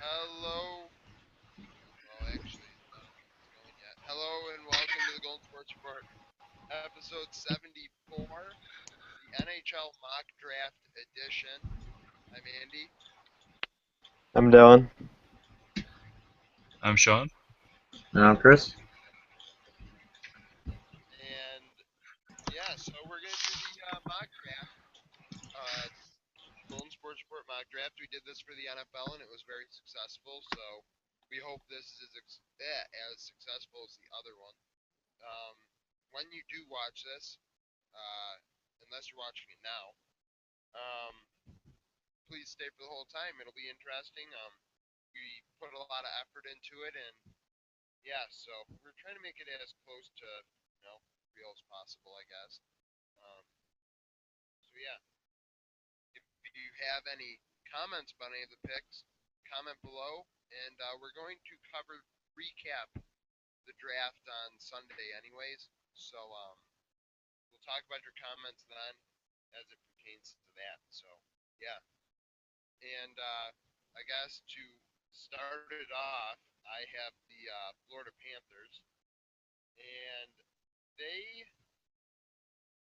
Hello. Well, actually, I don't think it's going yet. Hello and welcome to the Golden Sports Report, episode 74, the NHL Mock Draft Edition. I'm Andy, I'm Dylan. I'm Sean. Chris. and yeah, so we're gonna do the mock draft. Uh, Golden Sports Report mock draft. We did this for the NFL and it was very successful. So we hope this is as successful as the other one. Um, when you do watch this, uh, unless you're watching it now, um, please stay for the whole time. It'll be interesting. We put a lot of effort into it, and yeah, so we're trying to make it as close to real as possible, I guess. Um, so yeah, if you have any comments about any of the picks, comment below, and we're going to recap the draft on Sunday, anyways. So we'll talk about your comments then, as it pertains to that. So yeah. And I guess to start it off, I have the Florida Panthers, and they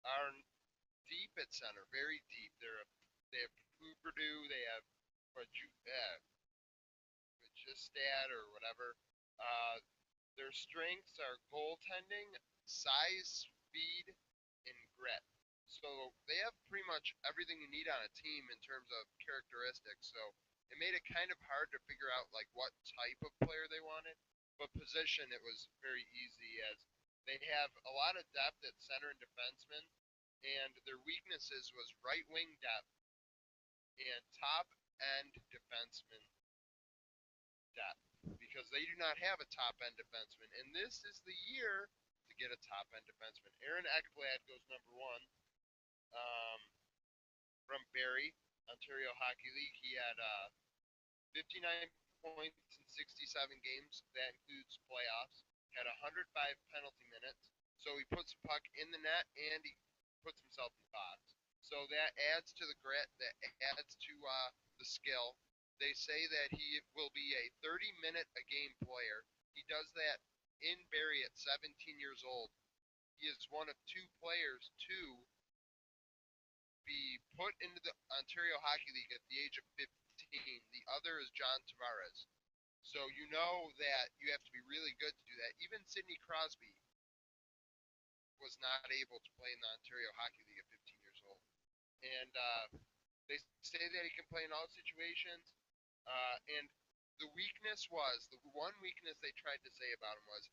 are deep at center, very deep. They have Purdue, they have Magistad or whatever. Uh, their strengths are goaltending, size, speed, and grit. So they have pretty much everything you need on a team in terms of characteristics. So it made it kind of hard to figure out like what type of player they wanted. But position, it was very easy as they have a lot of depth at center and defenseman, and their weaknesses was right wing depth and top end defenseman depth because they do not have a top end defenseman, and this is the year to get a top end defenseman. Aaron Ekblad goes number one um, from Barrie, Ontario Hockey League. He had 59 points in 67 games. That includes playoffs. Had 105 penalty minutes. So he puts the puck in the net and he puts himself in the box. So that adds to the grit. That adds to the skill. They say that he will be a 30-minute a game player. He does that in Barrie at 17 years old. He is one of two players to be put into the Ontario Hockey League at the age of 15. The other is John Tavares. So you know that you have to be really good to do that. Even Sidney Crosby was not able to play in the Ontario Hockey League at 15 years old. And they say that he can play in all situations. And the weakness was, the one weakness they tried to say about him was,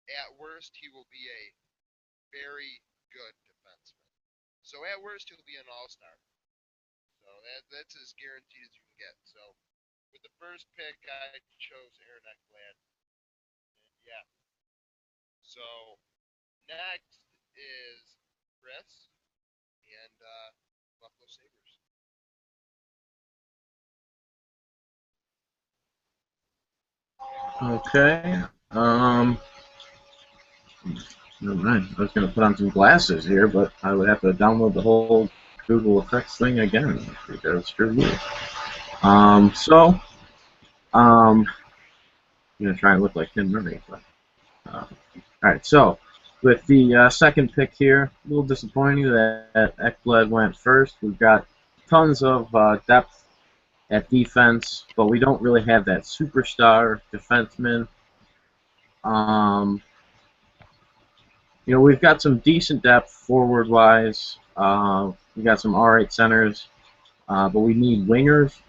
at worst, he will be a very good defenseman. So at worst, he'll be an all-star. So that's as guaranteed as you can get. So with the first pick, I chose Aaron Ekblad. And yeah. So next is Chris and Buffalo Sabres. Okay. All right. I was gonna put on some glasses here, but I would have to download the whole Google Effects thing again because screw you. So, I'm gonna try and look like Tim Murray, but all right. So, with the second pick here, a little disappointing that Ekblad went first. We've got tons of depth at defense, but we don't really have that superstar defenseman. Um, we've got some decent depth forward-wise. We got some all-right centers, but we need wingers.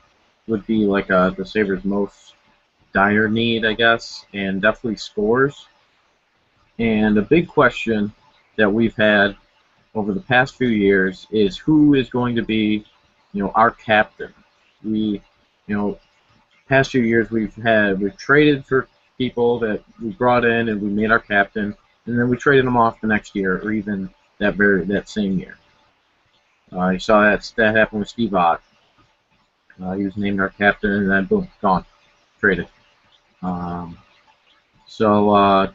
Would be like the Sabres' most dire need, I guess, and definitely scores. And a big question that we've had over the past few years is who is going to be, our captain. We, past few years we've traded for people that we brought in and we made our captain, and then we traded them off the next year or even that same year. You saw that happen with Steve Ott. He was named our captain, and then boom, gone, traded. Um, so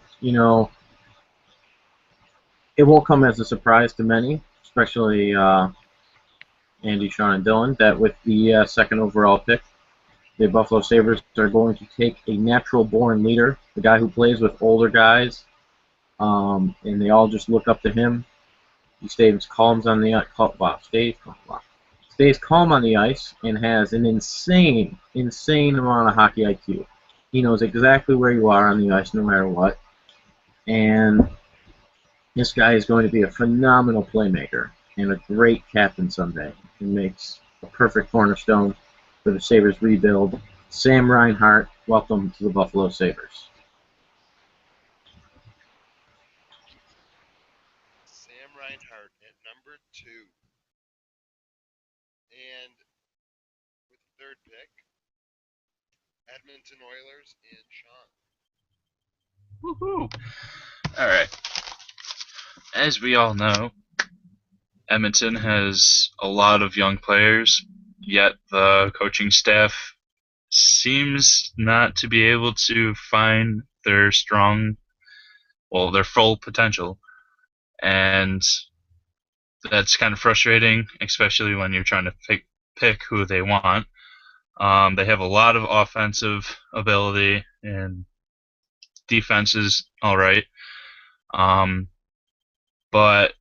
it won't come as a surprise to many, especially Andy, Sean, and Dylan, that with the second overall pick, The Buffalo Sabres are going to take a natural-born leader, the guy who plays with older guys, and they all just look up to him. He stays calm on the stays calm on the ice and has an insane amount of hockey IQ. He knows exactly where you are on the ice, no matter what. And this guy is going to be a phenomenal playmaker and a great captain someday. He makes a perfect cornerstone for the Sabres rebuild. Sam Reinhart, welcome to the Buffalo Sabres. Sam Reinhart at number 2. And with the third pick, Edmonton Oilers and Sean. Woohoo! All right. As we all know, Edmonton has a lot of young players, yet the coaching staff seems not to be able to find their their full potential. And that's kind of frustrating, especially when you're trying to pick who they want. They have a lot of offensive ability, and defense is all right. But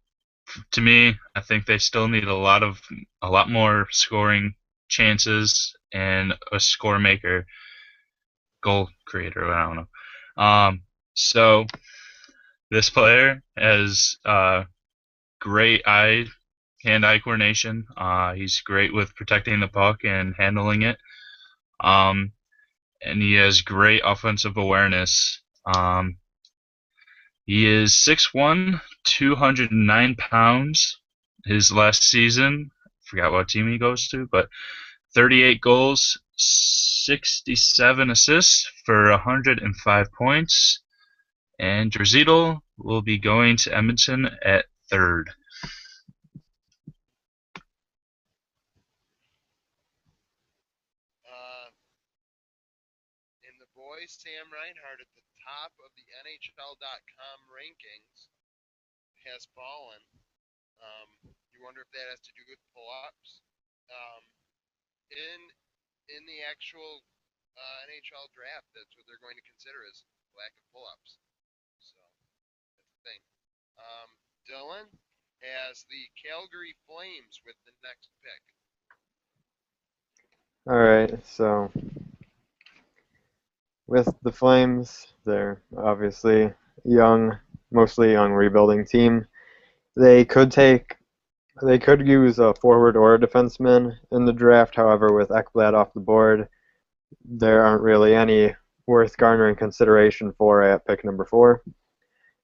to me, I think they still need a lot more scoring chances and a score maker, goal creator. I don't know. So this player has great hand-eye coordination. He's great with protecting the puck and handling it. And he has great offensive awareness. He is 6'1", 209 pounds. His last season, forgot what team he goes to, but 38 goals, 67 assists for 105 points. And Draisaitl will be going to Edmonton at 3rd. And the boy Sam Reinhart at the top of the NHL.com rankings has fallen. You wonder if that has to do with pull-ups. Um, in in the actual NHL draft, that's what they're going to consider is lack of pull-ups. So that's the thing. Dylan has the Calgary Flames with the next pick. All right, so with the Flames, they're obviously young, mostly young rebuilding team. They could use a forward or a defenseman in the draft. However, with Ekblad off the board, there aren't really any worth garnering consideration for at pick number 4.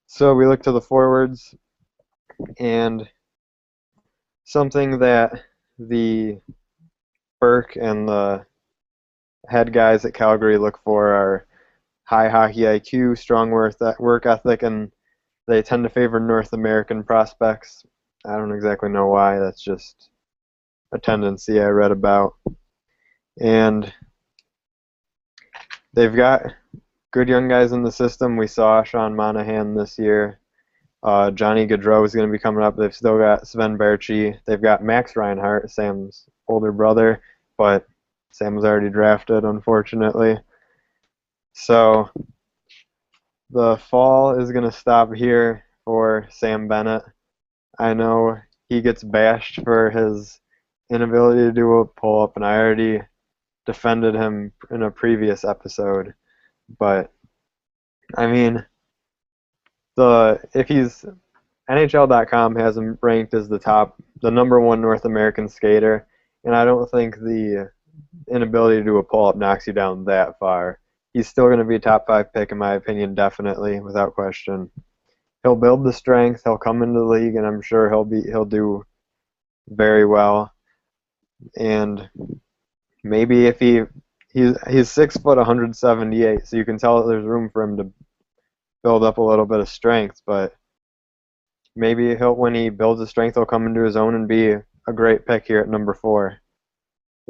So we look to the forwards, and something that the Burke and the head guys at Calgary look for are high hockey IQ, strong work ethic, and they tend to favor North American prospects. I don't exactly know why. That's just a tendency I read about. And they've got good young guys in the system. We saw Sean Monahan this year. Johnny Gaudreau is going to be coming up. They've still got Sven Baertschi. They've got Max Reinhart, Sam's older brother, but Sam was already drafted, unfortunately. So the fall is going to stop here for Sam Bennett. I know he gets bashed for his inability to do a pull-up, and I already defended him in a previous episode. But, I mean, if he's NHL.com has him ranked as the number 1 North American skater, and I don't think the inability to do a pull-up knocks you down that far. He's still going to be a top 5 pick in my opinion, definitely, without question. He'll build the strength. He'll come into the league, and I'm sure he'll do very well. And maybe if he's 6 foot 178, so you can tell that there's room for him to build up a little bit of strength. But maybe when he builds his strength, he'll come into his own and be a great pick here at number 4,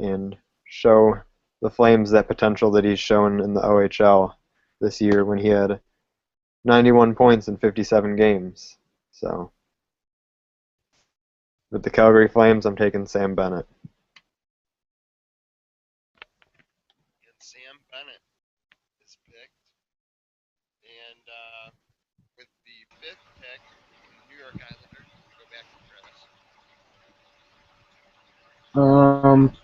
and show the Flames that potential that he's shown in the OHL this year when he had 91 points in 57 games. So, with the Calgary Flames, I'm taking Sam Bennett. Sam Bennett is picked. And with the fifth pick from the New York Islanders, we go back to Chris. Um,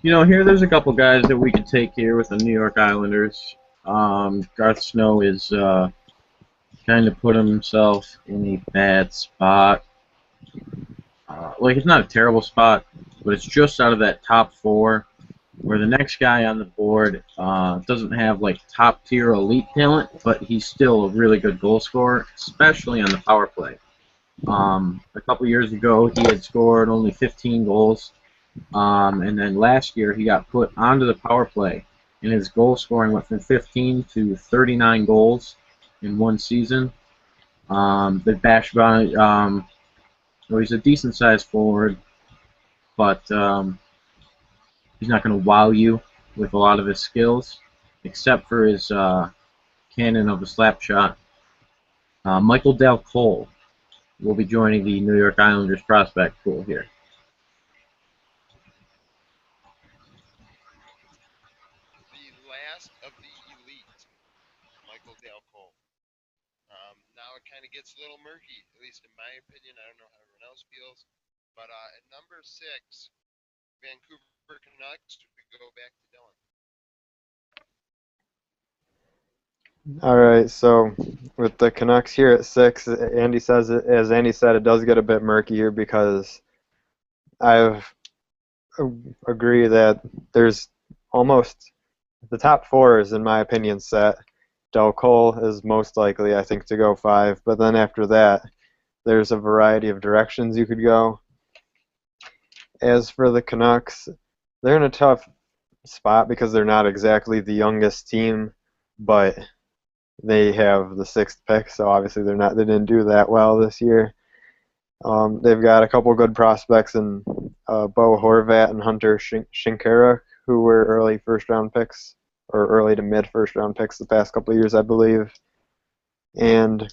here there's a couple guys that we could take here with the New York Islanders. Garth Snow is kind of put himself in a bad spot. It's not a terrible spot, but it's just out of that top four, where the next guy on the board doesn't have like top tier elite talent, but he's still a really good goal scorer, especially on the power play. A couple years ago, he had scored only 15 goals, and then last year he got put onto the power play, and his goal scoring went from 15 to 39 goals in one season. The bash by, well, he's a decent sized forward, but he's not going to wow you with a lot of his skills, except for his cannon of a slap shot. Michael Dale Cole will be joining the New York Islanders prospect pool here. The last of the elite, Michael Dale Cole. Now it kind of gets a little murky, at least in my opinion. I don't know how everyone else feels. But at number 6, Vancouver Canucks, we go back to Dylan. All right, so with the Canucks here at 6, as Andy said, it does get a bit murky here because I agree that there's almost the top four is, in my opinion, set. Del Cole is most likely, I think, to go 5, but then after that, there's a variety of directions you could go. As for the Canucks, they're in a tough spot because they're not exactly the youngest team, but they have the 6th pick, so obviously they didn't do that well this year. They've got a couple good prospects in Bo Horvat and Hunter Shinkaruk, who were early first-round picks, or early to mid-first-round picks the past couple of years, I believe. And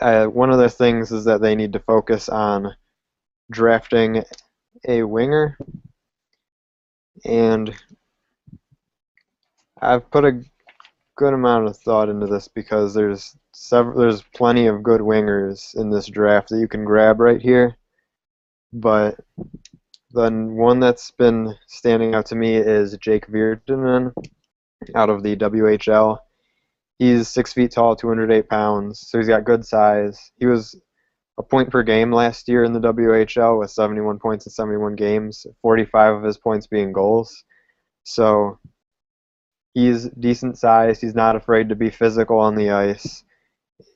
one of the things is that they need to focus on drafting a winger. And I've put a good amount of thought into this because there's plenty of good wingers in this draft that you can grab right here. But the one that's been standing out to me is Jake Virtanen out of the WHL. He's 6 feet tall, 208 pounds, so he's got good size. He was a point per game last year in the WHL with 71 points in 71 games, 45 of his points being goals. So he's decent sized. He's not afraid to be physical on the ice,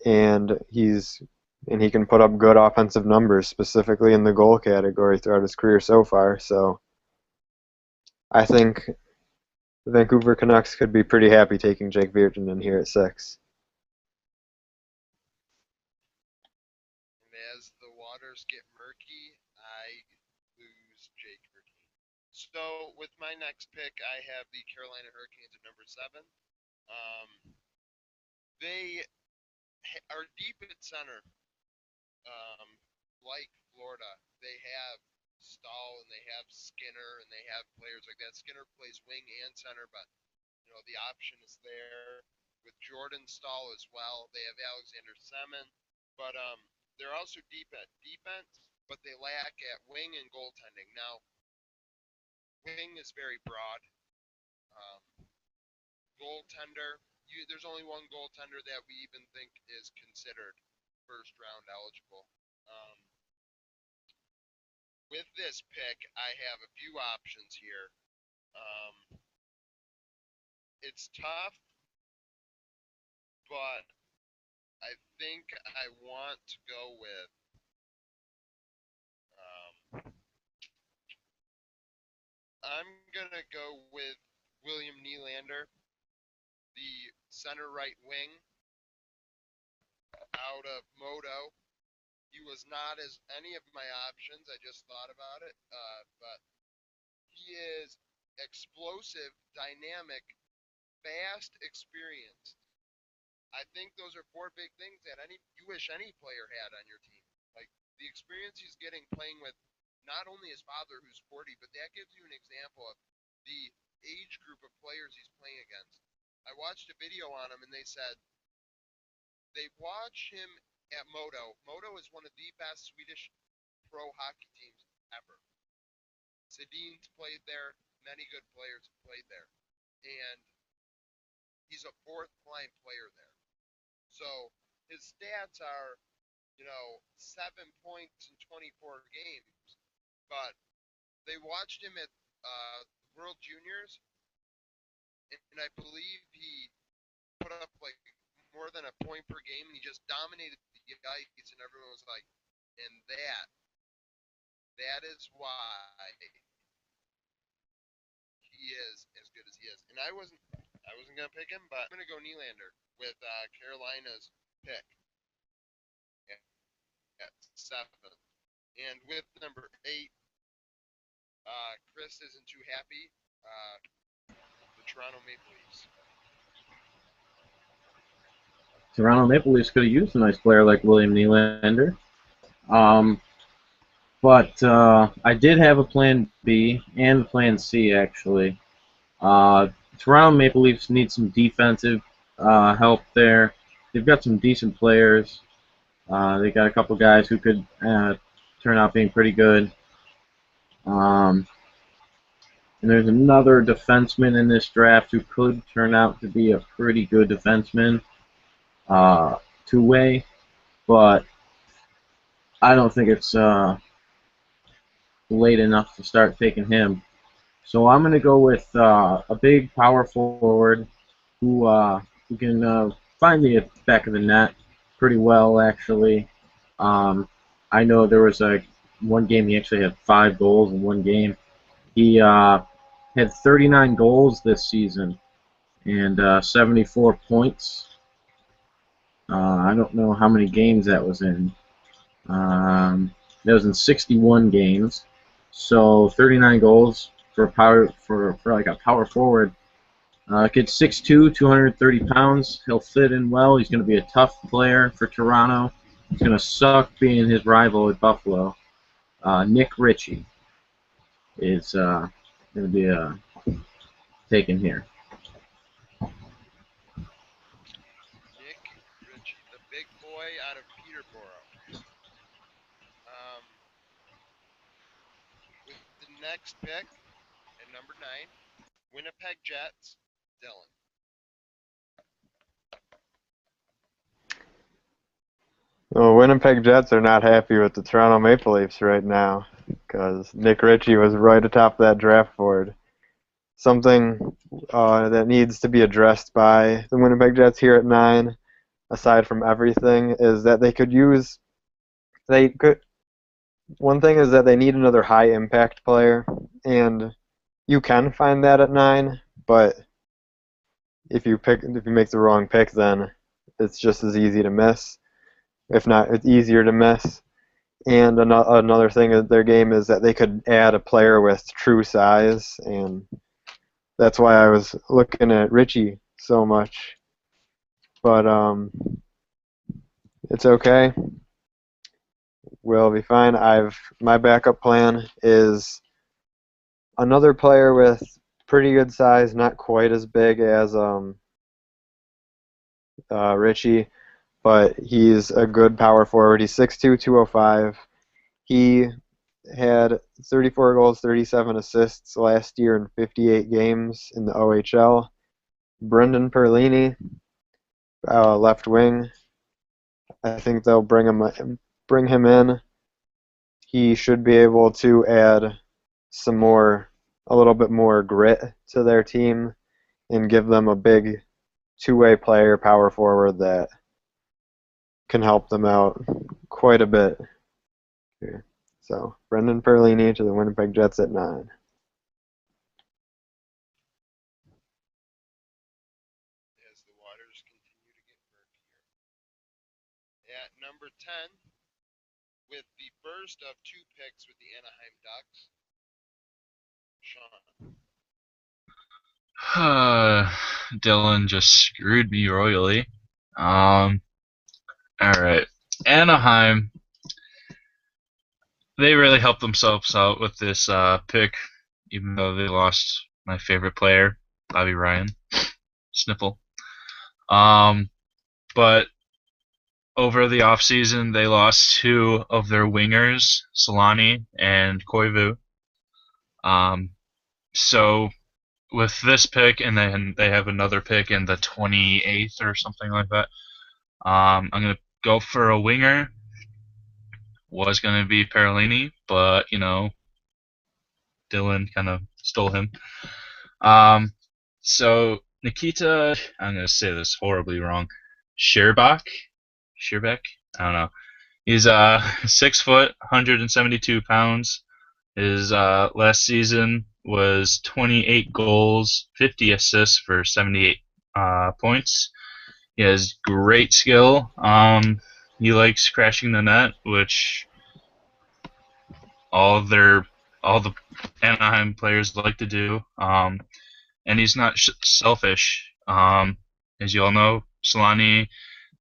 and he can put up good offensive numbers, specifically in the goal category throughout his career so far. So I think the Vancouver Canucks could be pretty happy taking Jake Virtanen here at 6. And as the waters get murky, I lose Jake Virtanen. So with my next pick, I have the Carolina Hurricanes at number 7. They are deep at center, um, like Florida. They have Stahl and they have Skinner and they have players like that. Skinner plays wing and center, but the option is there with Jordan Stahl as well. They have Alexander Semin, but they're also deep at defense, but they lack at wing and goaltending. Now, wing is very broad. Um, Goaltender, there's only one goaltender that we even think is considered first round eligible. Um, with this pick, I have a few options here. It's tough, but I think I want to go with I'm gonna go with William Nylander, the center right wing out of Modo. He was not as any of my options. I just thought about it, but he is explosive, dynamic, fast, experienced. I think those are 4 big things that you wish any player had on your team. Like the experience he's getting playing with not only his father who's 40, but that gives you an example of the age group of I watched a video on him, and they said they watch him at Modo. Modo is one of the best Swedish pro hockey teams ever. Sedin's played there. Many good players have played there, and he's a fourth line player there. So his stats are, 7 points in 24 games. But they watched him at World Juniors, and I believe he put up like more than a point per game, and he just dominated the ice, and everyone was like, and that is why he is as good as he is. And I wasn't gonna pick him, but I'm gonna go Nylander with Carolina's pick at 7. And with number 8, Chris isn't too happy. The Toronto Maple Leafs. Toronto Maple Leafs could have used a nice player like William Nylander. But I did have a plan B and plan C, actually. Toronto Maple Leafs need some defensive help there. They've got some decent players. They got a couple guys who could turn out being pretty good. And there's another defenseman in this draft who could turn out to be a pretty good defenseman, two-way, but I don't think it's late enough to start taking him. So I'm going to go with a big power forward who can find the back of the net pretty well, actually. I know there was one game he actually had 5 goals in one game. He had 39 goals this season and 74 points. I don't know how many games that was in. That was in 61 games. So 39 goals for like a power forward. Kid's 6'2", 230 pounds. He'll fit in well. He's going to be a tough player for Toronto. He's going to suck being his rival at Buffalo. Nick Ritchie is going to be taken here. Nick Ritchie, the big boy out of Peterborough. With the next pick at number 9, Winnipeg Jets, Dylan. Well, Winnipeg Jets are not happy with the Toronto Maple Leafs right now because Nick Ritchie was right atop that draft board. Something that needs to be addressed by the Winnipeg Jets here at 9, aside from everything, is that one thing is that they need another high impact player, and you can find that at 9, but if you make the wrong pick, then it's just as easy to miss. If not, it's easier to miss. And another thing of their game is that they could add a player with true size, and that's why I was looking at Ritchie so much. But it's okay. We'll be fine. My backup plan is another player with pretty good size, not quite as big as Ritchie, but he's a good power forward. He's 6'2", 205. He had 34 goals, 37 assists last year in 58 games in the OHL. Brendan Perlini, left wing. I think they'll bring him in. He should be able to add a little bit more grit to their team and give them a big two-way player, power forward that can help them out quite a bit. Here. So Brendan Perlini to the Winnipeg Jets at 9. As the waters continue to get murkier. At number 10, with the first of 2 picks with the Anaheim Ducks, Sean. Dylan just screwed me royally. Alright. Anaheim, they really helped themselves out with this pick, even though they lost my favorite player, Bobby Ryan. Snipple. But over the offseason, they lost two of their wingers, Solani and Koivu. Um, so with this pick, and then they have another pick in the 28th or something like that. I'm gonna go for a winger. Was gonna be Parolini, but Dylan kind of stole him. Um, so Nikita, I'm gonna say this horribly wrong. Sherbak. I don't know. He's 6 foot, 172 pounds. His last season was 28 goals, 50 assists for 78 points. He has great skill. He likes crashing the net, which all the Anaheim players like to do. And he's not selfish. As you all know, Solani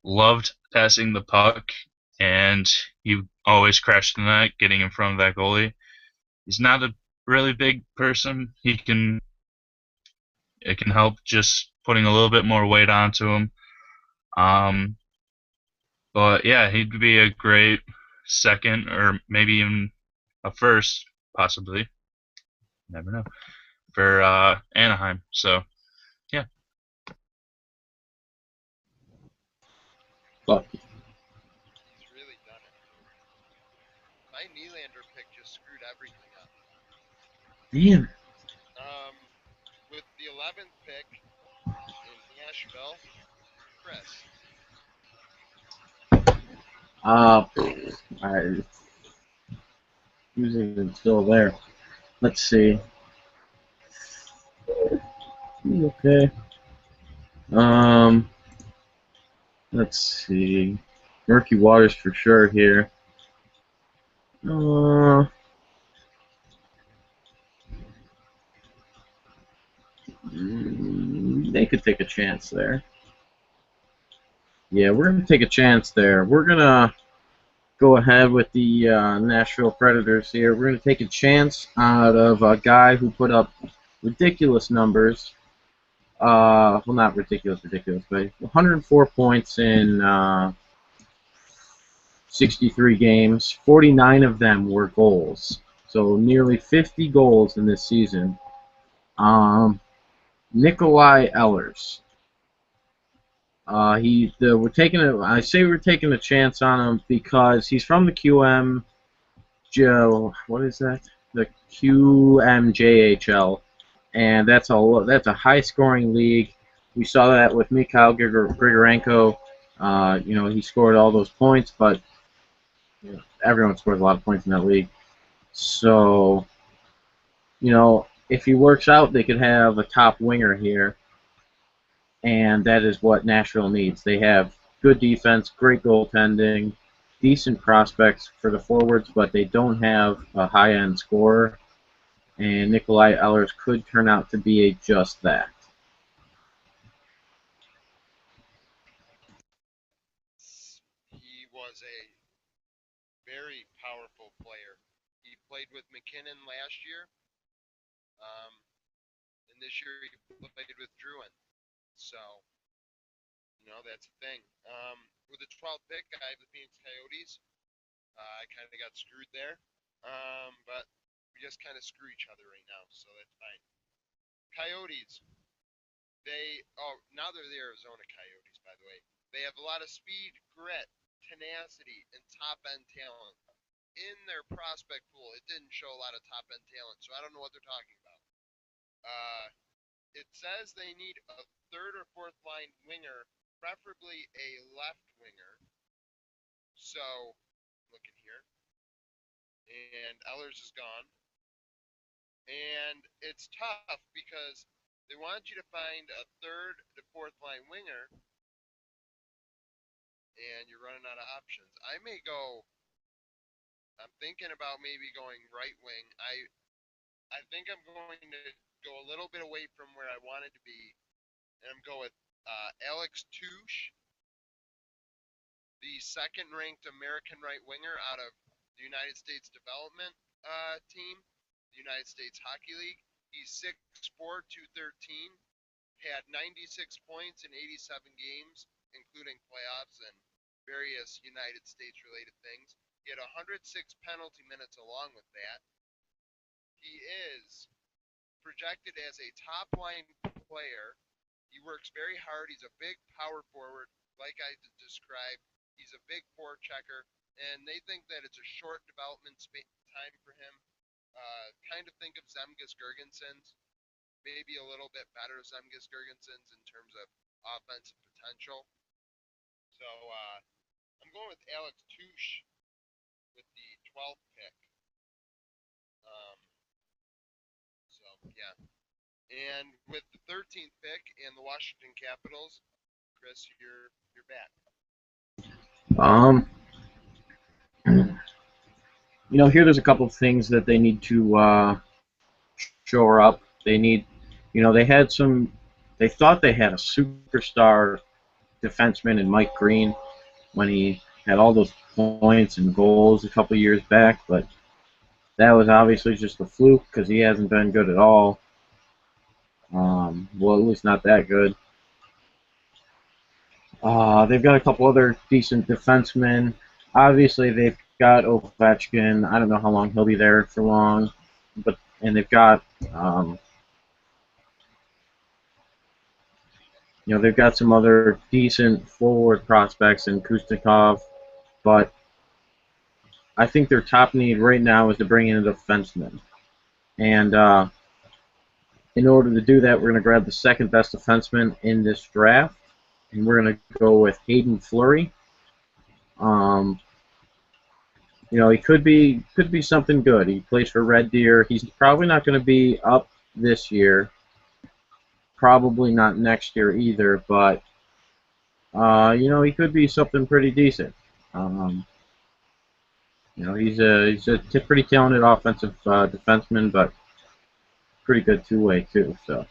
loved passing the puck, and he always crashed the net, getting in front of that goalie. He's not a really big person. It can help just putting a little bit more weight onto him. Um, but yeah, he'd be a great second or maybe even a first, possibly. Never know for Anaheim. So yeah, Fuck. He's really done it. My Nylander pick just screwed everything up. Damn. With the 11th pick in Nashville, Chris. Alright. Who's even still there? Let's see. Okay. Um, let's see. Murky Waters for sure here. Uh, they could take a chance there. Yeah, we're gonna take a chance there. We're gonna go ahead with the Nashville Predators here. We're gonna take a chance out of a guy who put up ridiculous numbers. Well, not ridiculous, but 104 points in 63 games. 49 of them were goals. So nearly 50 goals in this season. Nikolai Ehlers. We're taking I say we're taking a chance on him because he's from the QM. What is that? The QMJHL, and that's a high scoring league. We saw that with Mikhail Grigorenko. He scored all those points, but everyone scores a lot of points in that league. So, if he works out, they could have a top winger here, and that is what Nashville needs. They have good defense, great goaltending, decent prospects for the forwards, but they don't have a high-end scorer, and Nikolai Ehlers could turn out to be just that. He was a very powerful player. He played with McKinnon last year, um, and this year he played with Druin. So, that's the thing. With the 12th pick, I have the Phoenix Coyotes. I kind of got screwed there, but we just kind of screw each other right now, so that's fine. Coyotes, now they're the Arizona Coyotes, by the way. They have a lot of speed, grit, tenacity, and top end talent. In their prospect pool, it didn't show a lot of top end talent, so I don't know what they're talking about. It says they need a third or fourth line winger, preferably a left winger. So, looking here, and Ellers is gone. And it's tough because they want you to find a third to fourth line winger, and you're running out of options. I'm thinking about maybe going right wing. I think I'm going to go a little bit away from where I wanted to be, and I'm going with Alex Touche, the second-ranked American right winger out of the United States Development Team, the United States Hockey League. He's 6'4", 213. had 96 points in 87 games, including playoffs and various United States related things. He had 106 penalty minutes along with that. He is projected as a top line player. He works very hard. He's a big power forward, like I described. He's a big forechecker, and they think that it's a short development time for him. Kind of think of Zemgus Girgensons, maybe a little bit better Zemgus Girgensons in terms of offensive potential. So I'm going with Alex Touche with the 12th pick. So yeah, and with the 13th pick and the Washington Capitals, Chris, you're back. Um, here there's a couple of things that they need to shore up. They need, they thought they had a superstar defenseman in Mike Green when he had all those points and goals a couple of years back, but that was obviously just a fluke because he hasn't been good at all. Well, at least not that good. They've got a couple other decent defensemen. Obviously, they've got Ovechkin. I don't know how long he'll be there for long, and they've got they've got some other decent forward prospects in Kuznetsov, but I think their top need right now is to bring in a defenseman. And in order to do that, we're going to grab the second best defenseman in this draft, and we're going to go with Hayden Fleury. He could be something good. He plays for Red Deer. He's probably not going to be up this year. Probably not next year either, but he could be something pretty decent. He's a pretty talented offensive defenseman, but pretty good two-way too. So.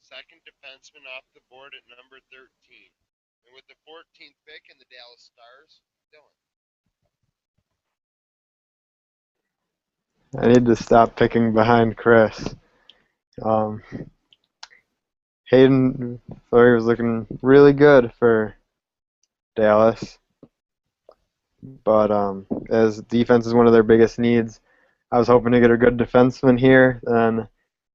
Second defenseman off the board at number 13. And with the 14th pick in the Dallas Stars, Dylan. I need to stop picking behind Chris. Hayden Fleury was looking really good for Dallas, but as defense is one of their biggest needs, I was hoping to get a good defenseman here. Then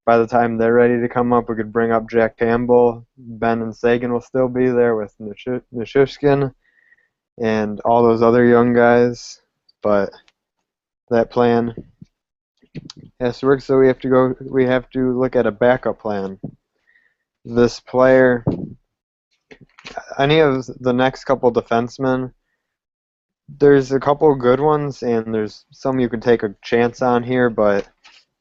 by the time they're ready to come up, we could bring up Jack Campbell. Ben and Sagan will still be there with Nichushkin and all those other young guys, but that plan has to work, so we have to look at a backup plan. This player, any of the next couple defensemen, there's a couple good ones, and there's some you can take a chance on here, but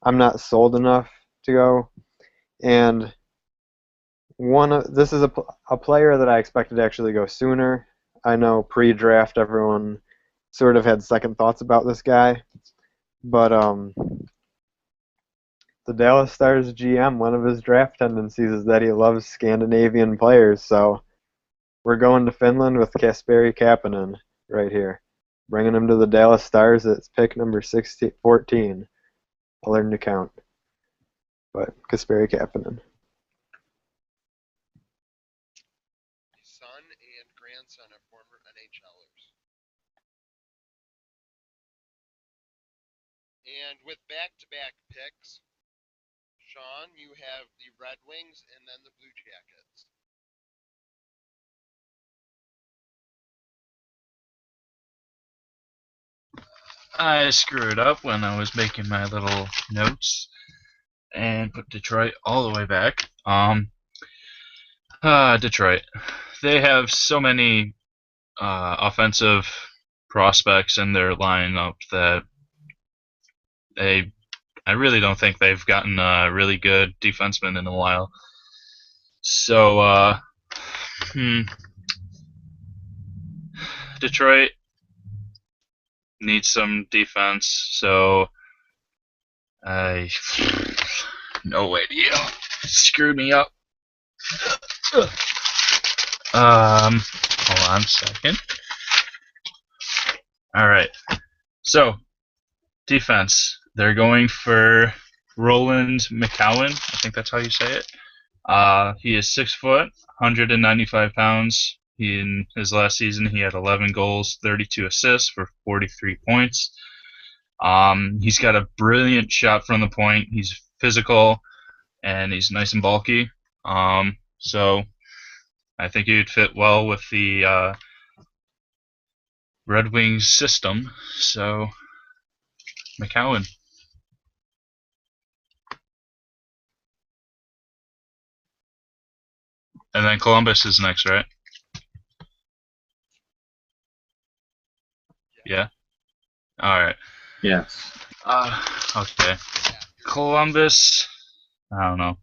I'm not sold enough to go. And this is a player that I expected to actually go sooner. I know pre-draft everyone sort of had second thoughts about this guy, but the Dallas Stars GM, one of his draft tendencies is that he loves Scandinavian players, so we're going to Finland with Kasperi Kapanen right here, bringing him to the Dallas Stars. It's pick number 14. I learned to count, but Kasperi Kapanen. Son and grandson of former NHLers. And with back-to-back picks, Sean, you have the Red Wings and then the Blue Jackets. I screwed up when I was making my little notes and put Detroit all the way back. Detroit. They have so many offensive prospects in their lineup that I really don't think they've gotten a really good defenseman in a while. So, Detroit needs some defense, so no idea. Screwed me up. Hold on a second. Alright. So, defense. They're going for Roland McCowan. I think that's how you say it. He is 6 foot, 195 pounds. In his last season, he had 11 goals, 32 assists for 43 points. He's got a brilliant shot from the point. He's physical and he's nice and bulky. So I think he would fit well with the Red Wings system. So McCowan. And then Columbus is next, right? Yeah. All right. Yes. Okay. Yeah. Columbus. I don't know.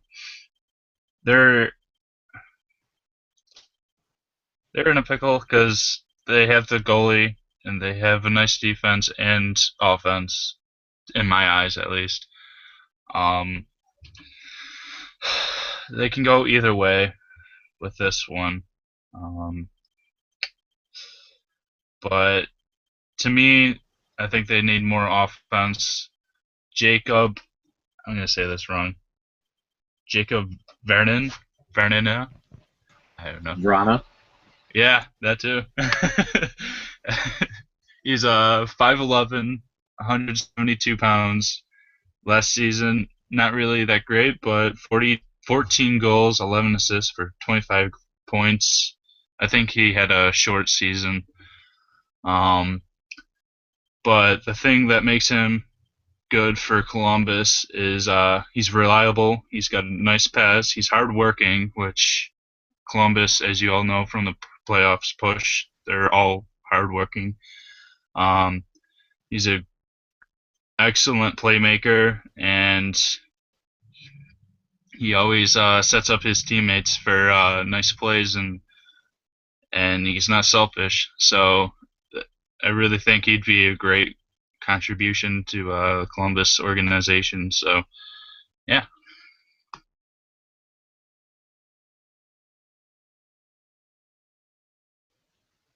They're they're in a pickle because they have the goalie and they have a nice defense and offense, in my eyes at least. Um, they can go either way with this one. But to me, I think they need more offense. Jacob, I'm gonna say this wrong. Jacob Vernon, I don't know. Vrana. Yeah, that too. He's 5'11", 172 pounds. Last season, not really that great, but 14 goals, 11 assists for 25 points. I think he had a short season. But the thing that makes him good for Columbus is he's reliable. He's got a nice pass. He's hardworking, which Columbus, as you all know from the playoffs push, they're all hardworking. He's a excellent playmaker, and he always sets up his teammates for nice plays, and he's not selfish. So I really think he'd be a great contribution to the Columbus organization. So yeah.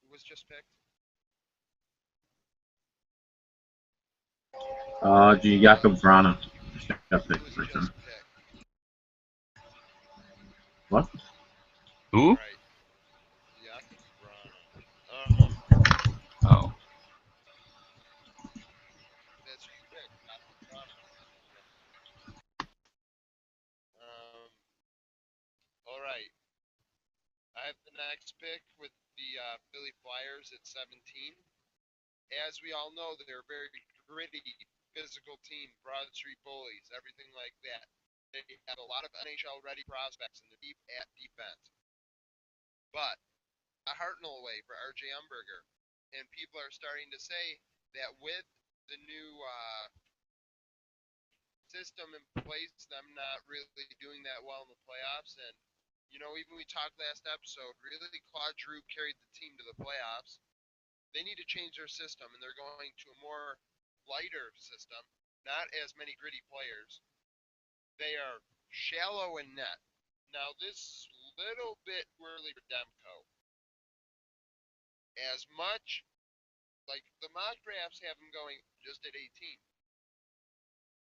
Who was just picked? Jakob Vrana. Got Who picked was for just him. picked? What? Who? Right. Jakub Vrana. Oh. That's who you picked. Jakub Vrana. All right. I have the next pick with the Philly Flyers at 17. As we all know, they're a very gritty, physical team, Broad Street bullies, everything like that. They have a lot of NHL ready prospects and they're deep at defense. But a Hartnell away for RJ Umberger. And people are starting to say that with the new system in place, them not really doing that well in the playoffs. And, even we talked last episode, really Claude Giroux carried the team to the playoffs. They need to change their system, and they're going to a more lighter system, not as many gritty players. They are shallow in net. Now, this little bit early for Demko. As much, like, the mock drafts have him going just at 18.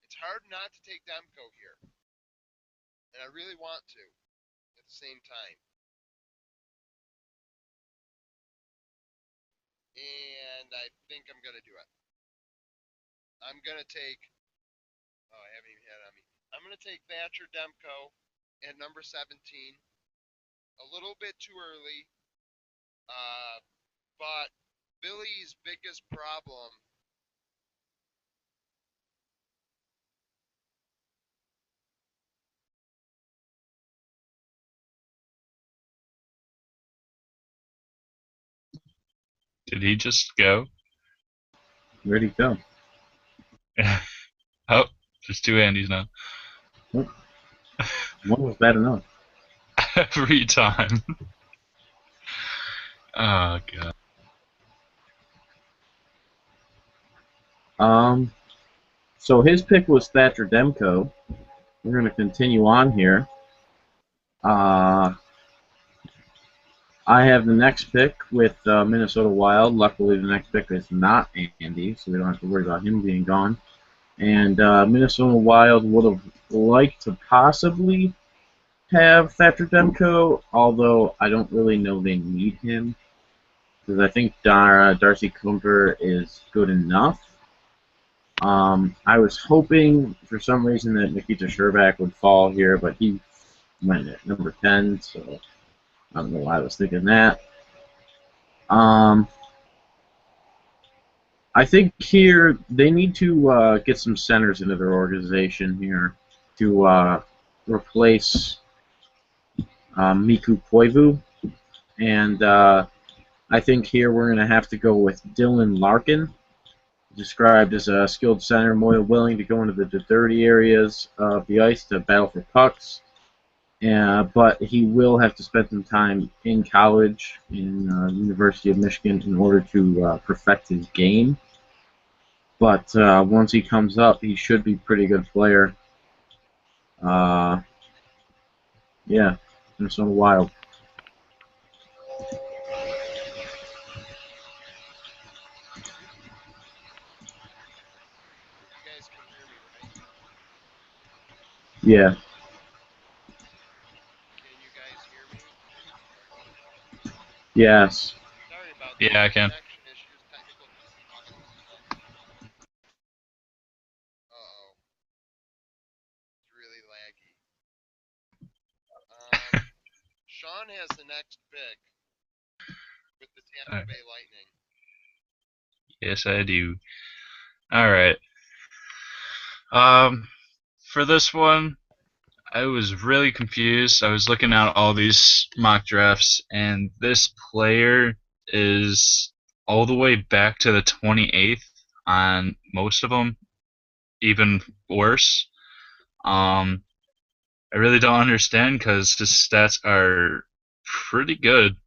It's hard not to take Demko here. And I really want to at the same time. And I think I'm going to do it. I'm going to take. Oh, I haven't even had it on me. I'm going to take Thatcher Demko at number 17. A little bit too early. But Billy's biggest problem. Did he just go? Where'd he go? Oh, there's two Andys now. One was bad enough. Every time. Oh god. So his pick was Thatcher Demko. We're going to continue on here. I have the next pick with Minnesota Wild. Luckily, the next pick is not Andy, so we don't have to worry about him being gone. And Minnesota Wild would have liked to possibly have Thatcher Demko, although I don't really know they need him because I think Darcy Kumper is good enough. I was hoping for some reason that Nikita Sherbak would fall here, but he went at number 10, so I don't know why I was thinking that. Um, I think here they need to get some centers into their organization here to replace Miku Koivu, and I think here we're going to have to go with Dylan Larkin, described as a skilled center, more willing to go into the dirty areas of the ice to battle for pucks. But he will have to spend some time in college in University of Michigan in order to perfect his game. But once he comes up, he should be a pretty good player. Uh, yeah, Minnesota Wild. You guys can hear me, right? Yeah. Can you guys hear me? Yes. Sorry about that. Yeah, I can. Connection issues, technical difficulties. Uh-oh. It's really laggy. Sean has the next pick with the Tampa Bay Lightning. Yes, I do. All right. Um, for this one, I was really confused. I was looking at all these mock drafts, and this player is all the way back to the 28th on most of them, even worse. Um, I really don't understand because his stats are pretty good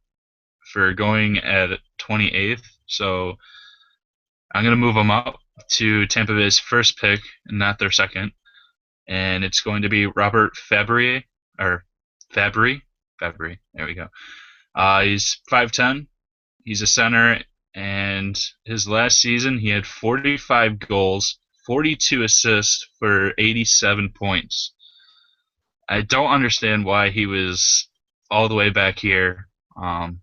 for going at 28th. So I'm gonna move him up to Tampa Bay's first pick, and not their second. And it's going to be Robert Fabry or Fabry. Fabry. There we go. He's 5'10". He's a center, and his last season he had 45 goals, 42 assists for 87 points. I don't understand why he was all the way back here. Might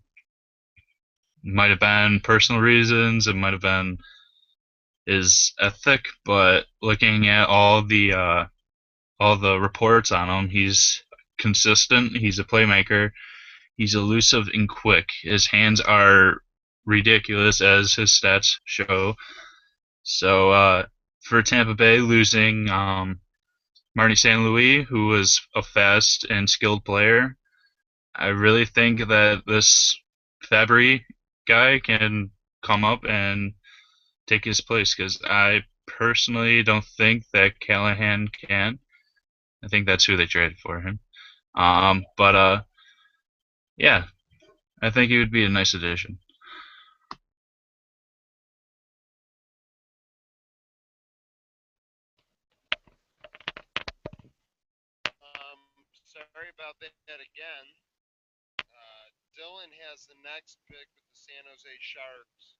have been personal reasons. It might have been his ethic, but looking at all the reports on him, he's consistent. He's a playmaker. He's elusive and quick. His hands are ridiculous, as his stats show. So for Tampa Bay, losing Marty St. Louis, who was a fast and skilled player, I really think that this Fabry guy can come up and take his place because I personally don't think that Callahan can. I think that's who they traded for him. But yeah, I think he would be a nice addition. Sorry about that again. Dylan has the next pick with the San Jose Sharks,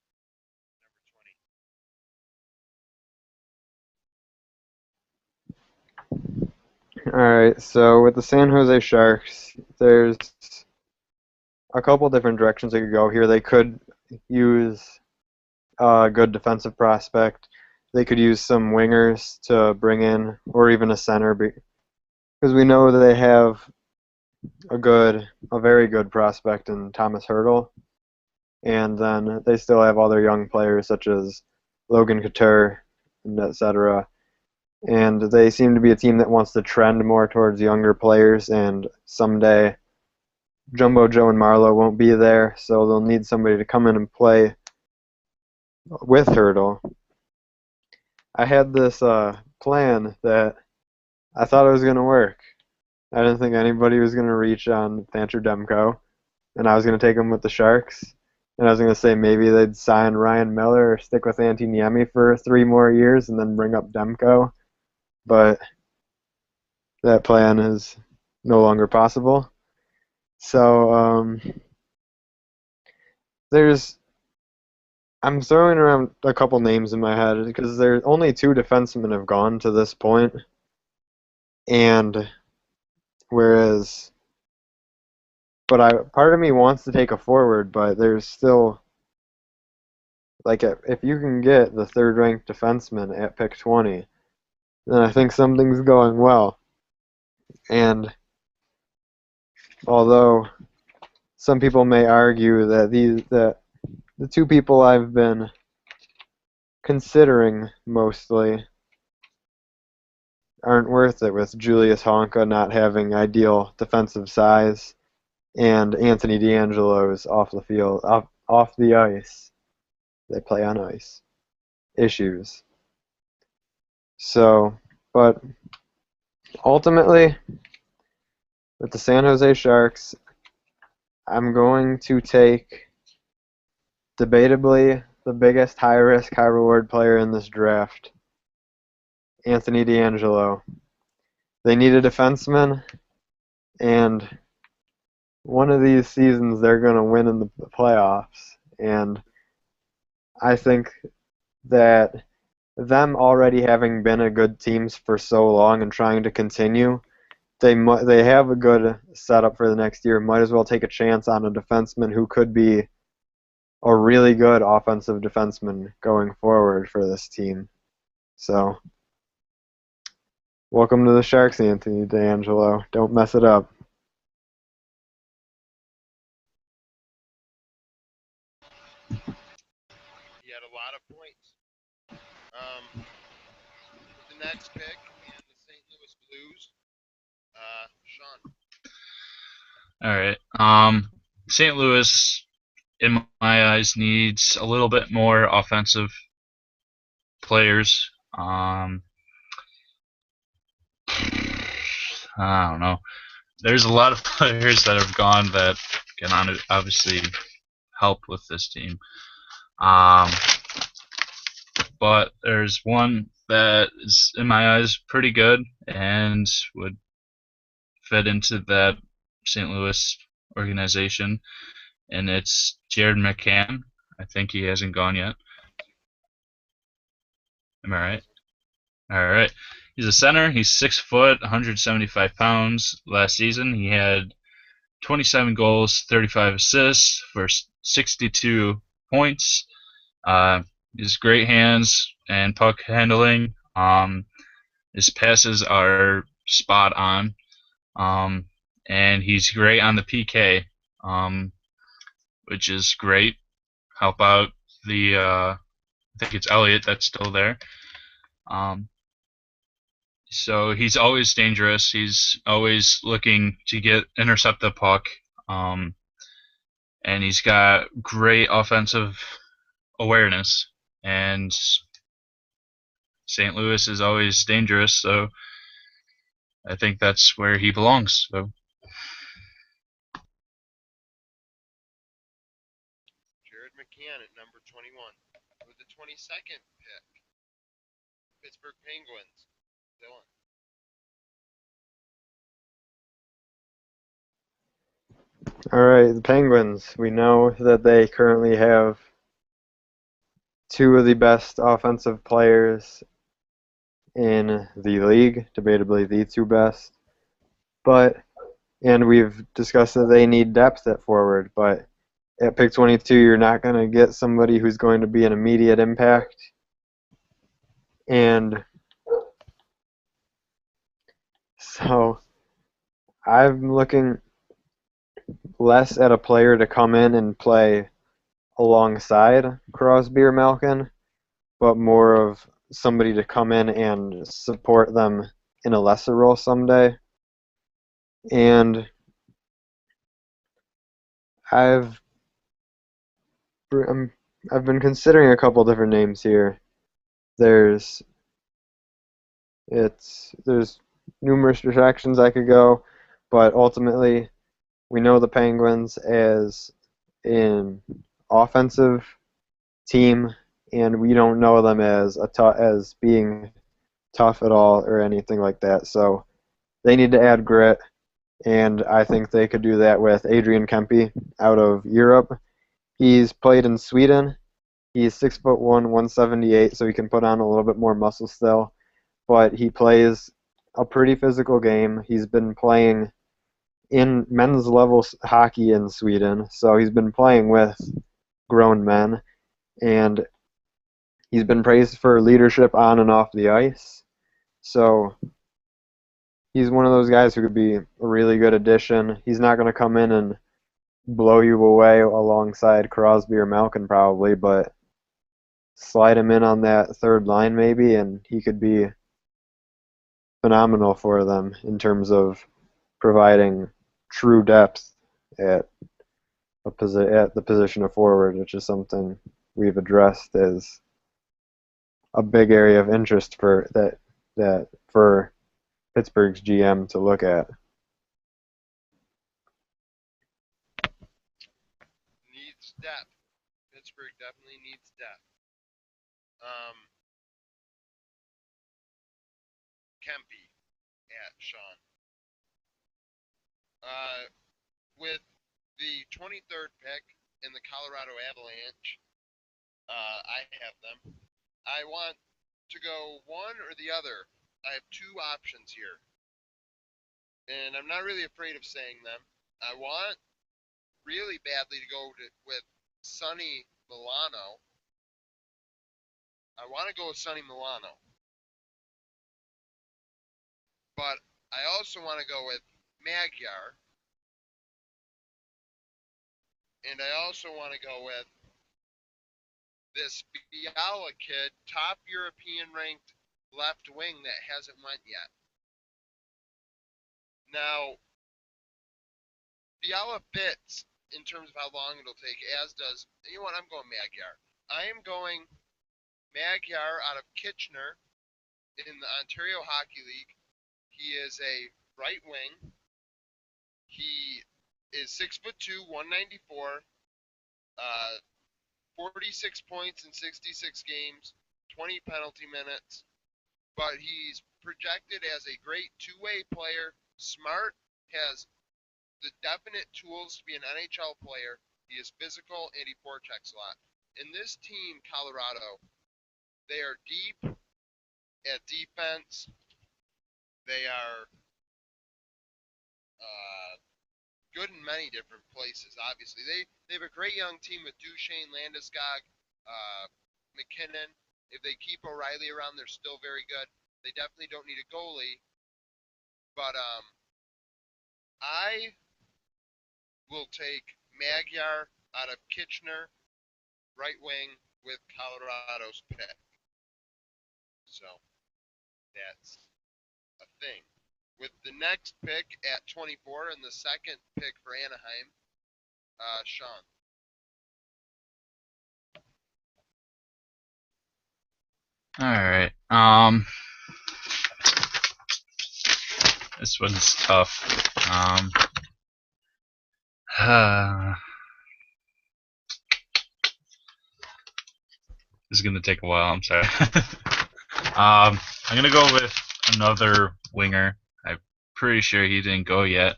number 20. Alright, so with the San Jose Sharks, there's a couple different directions they could go here. They could use a good defensive prospect. They could use some wingers to bring in, or even a center, because we know they have a very good prospect in Thomas Hertl, and then they still have other young players such as Logan Couture, and etc. And they seem to be a team that wants to trend more towards younger players, and someday Jumbo Joe and Marlowe won't be there, so they'll need somebody to come in and play with Hertl. I had this plan that I thought it was going to work. I didn't think anybody was going to reach on Thatcher Demko, and I was going to take him with the Sharks. And I was going to say maybe they'd sign Ryan Miller or stick with Antti Niemi for 3 more years and then bring up Demko. But that plan is no longer possible. So there's I'm throwing around a couple names in my head because there only two defensemen have gone to this point, and whereas, part of me wants to take a forward, but there's still like if you can get the third-ranked defenseman at pick 20, then I think something's going well. And although some people may argue that the two people I've been considering mostly aren't worth it, with Julius Honka not having ideal defensive size and Anthony DeAngelo's off the field, off the ice. They play on ice issues. So, but ultimately, with the San Jose Sharks, I'm going to take debatably the biggest high risk, high reward player in this draft, Anthony DeAngelo. They need a defenseman, and one of these seasons they're going to win in the playoffs. And I think that them already having been a good team for so long and trying to continue, they have a good setup for the next year. Might as well take a chance on a defenseman who could be a really good offensive defenseman going forward for this team. So, welcome to the Sharks, Anthony DeAngelo. Don't mess it up. He had a lot of points. With the next pick and the St. Louis Blues, Sean. All right. St. Louis, in my eyes, needs a little bit more offensive players. I don't know. There's a lot of players that have gone that can obviously help with this team. But there's one that is, in my eyes, pretty good and would fit into that St. Louis organization, and it's Jared McCann. I think he hasn't gone yet. Am I right? All right. He's a center. He's 6 foot, 175 pounds. Last season, he had 27 goals, 35 assists for 62 points. His great hands and puck handling. His passes are spot on. And he's great on the PK, which is great. Help out the, I think it's Elliott that's still there. So he's always dangerous. He's always looking to intercept the puck. And he's got great offensive awareness. And St. Louis is always dangerous, so I think that's where he belongs. So. Jared McCann at number 21. With the 22nd pick, Pittsburgh Penguins, Dylan. All right, the Penguins. We know that they currently have two of the best offensive players in the league, debatably the two best. And we've discussed that they need depth at forward, but at pick 22, you're not going to get somebody who's going to be an immediate impact. And so I'm looking less at a player to come in and play alongside Crosby or Malkin, but more of somebody to come in and support them in a lesser role someday. And I've been considering a couple different names here. There's numerous directions I could go, but ultimately we know the Penguins as an offensive team, and we don't know them as as being tough at all or anything like that. So they need to add grit, and I think they could do that with Adrian Kempe out of Europe. He's played in Sweden, He's 6'1", 178, so he can put on a little bit more muscle still. But he plays a pretty physical game. He's been playing in men's level hockey in Sweden, so he's been playing with grown men, and he's been praised for leadership on and off the ice. So he's one of those guys who could be a really good addition. He's not going to come in and blow you away alongside Crosby or Malkin probably, but slide him in on that third line maybe, and he could be phenomenal for them in terms of providing true depth at at the position of forward, which is something we've addressed as a big area of interest for that for Pittsburgh's GM to look at. Needs depth. Pittsburgh definitely needs depth. Um, Kempe at Sean. With the 23rd pick in the Colorado Avalanche, I have them. I want to go one or the other. I have two options here, and I'm not really afraid of saying them. I want really badly to go with Sonny Milano. I want to go with Sonny Milano, but I also want to go with Magyar, and I also want to go with this Fiala kid, top European ranked left wing that hasn't went yet. Now, Fiala fits in terms of how long it'll take, as does, you know what, I'm going Magyar. I am going Magyar out of Kitchener in the Ontario Hockey League. He is a right wing. He is 6'2", 194, 46 points in 66 games, 20 penalty minutes. But he's projected as a great two-way player, smart, has the definite tools to be an NHL player. He is physical and he forechecks a lot. In this team, Colorado, they are deep at defense. They are good in many different places. Obviously, they have a great young team with Duchesne, Landeskog, McKinnon. If they keep O'Reilly around, they're still very good. They definitely don't need a goalie, but I will take Magyar out of Kitchener, right wing, with Colorado's pick. So that's a thing. With the next pick at 24 and the second pick for Anaheim, Sean. All right. This one's tough. This is gonna take a while. I'm sorry. I'm gonna go with another winger. I'm pretty sure he didn't go yet.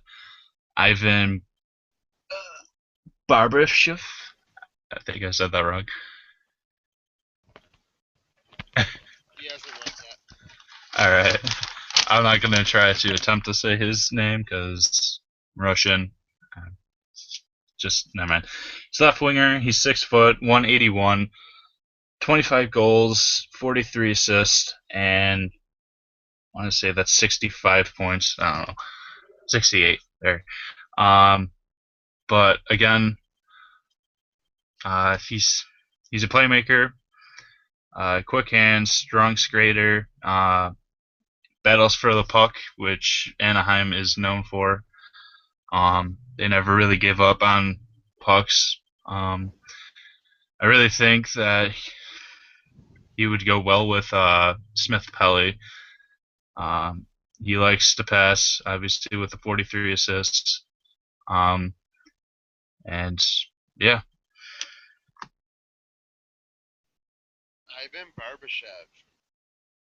Ivan Barbashev. I think I said that wrong. He hasn't went yet. All right. I'm not gonna try to attempt to say his name because Russian. Just never mind. He's left winger. He's 6 foot, 181, 25 goals, 43 assists, and I want to say that's 65 points. I don't know, 68 there. But again, he's a playmaker, quick hands, strong skater, battles for the puck, which Anaheim is known for. They never really give up on pucks. I really think that he would go well with Smith Pelly. He likes to pass, obviously, with the 43 assists. And yeah. Ivan Barbashev.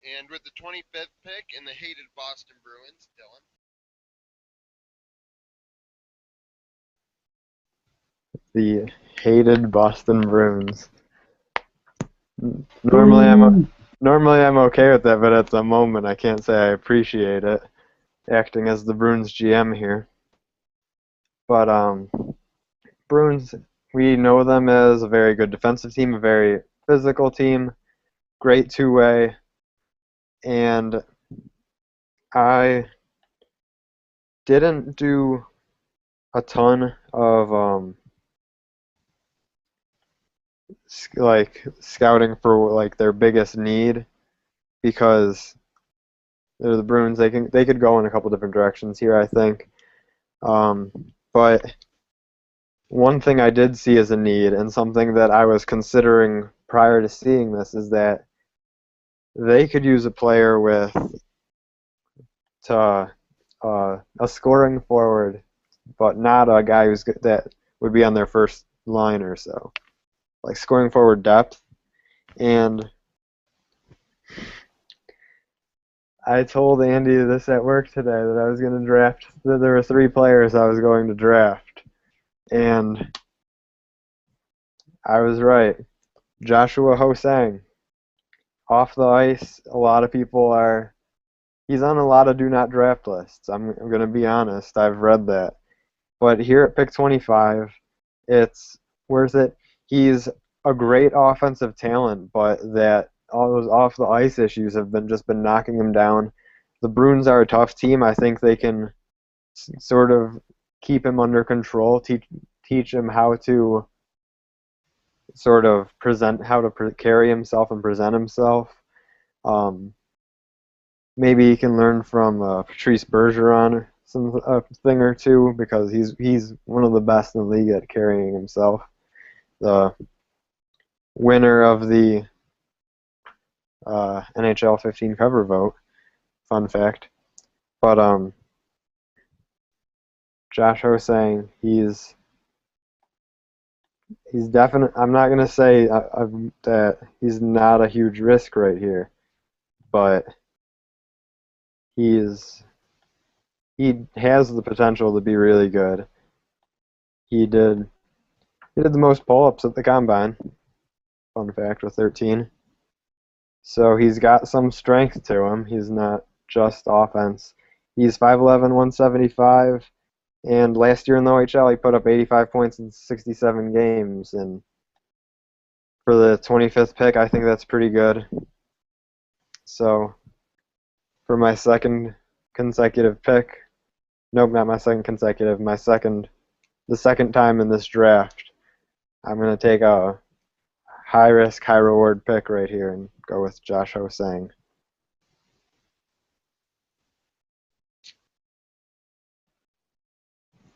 And with the 25th pick in the hated Boston Bruins, Dylan. The hated Boston Bruins. Normally I'm Boo! normally I'm okay with that, but at the moment I can't say I appreciate it. Acting as the Bruins GM here, but Bruins, we know them as a very good defensive team, a very physical team, great two-way, and I didn't do a ton of like scouting for like their biggest need because they're the Bruins. They could go in a couple different directions here, I think. Um, but one thing I did see as a need and something that I was considering prior to seeing this is that they could use a player with to a scoring forward, but not a guy that would be on their first line or so, like scoring forward depth. And I told Andy this at work today that I was going to draft. That there were three players I was going to draft, and I was right. Joshua Hosang, off the ice. A lot of people are. He's on a lot of do not draft lists. I'm going to be honest. I've read that. But here at pick 25, it's where's it? He's a great offensive talent, but that all those off the ice issues have been knocking him down. The Bruins are a tough team. I think they can sort of keep him under control, teach him how to sort of carry himself and present himself. Um, Maybe he can learn from Patrice Bergeron a thing or two because he's one of the best in the league at carrying himself. The winner of the NHL 15 cover vote. Fun fact. But Josh Hosang, he's definite. I'm not gonna say that he's not a huge risk right here, but he's he has the potential to be really good. He did he did the most pull-ups at the combine. Fun fact with 13. So he's got some strength to him. He's not just offense. He's 5'11", 175, and last year in the OHL he put up 85 points in 67 games. And for the 25th pick, I think that's pretty good. So for my second consecutive pick, nope, not my second consecutive, the second time in this draft, I'm going to take a high risk, high reward pick right here and go with Josh Hosang.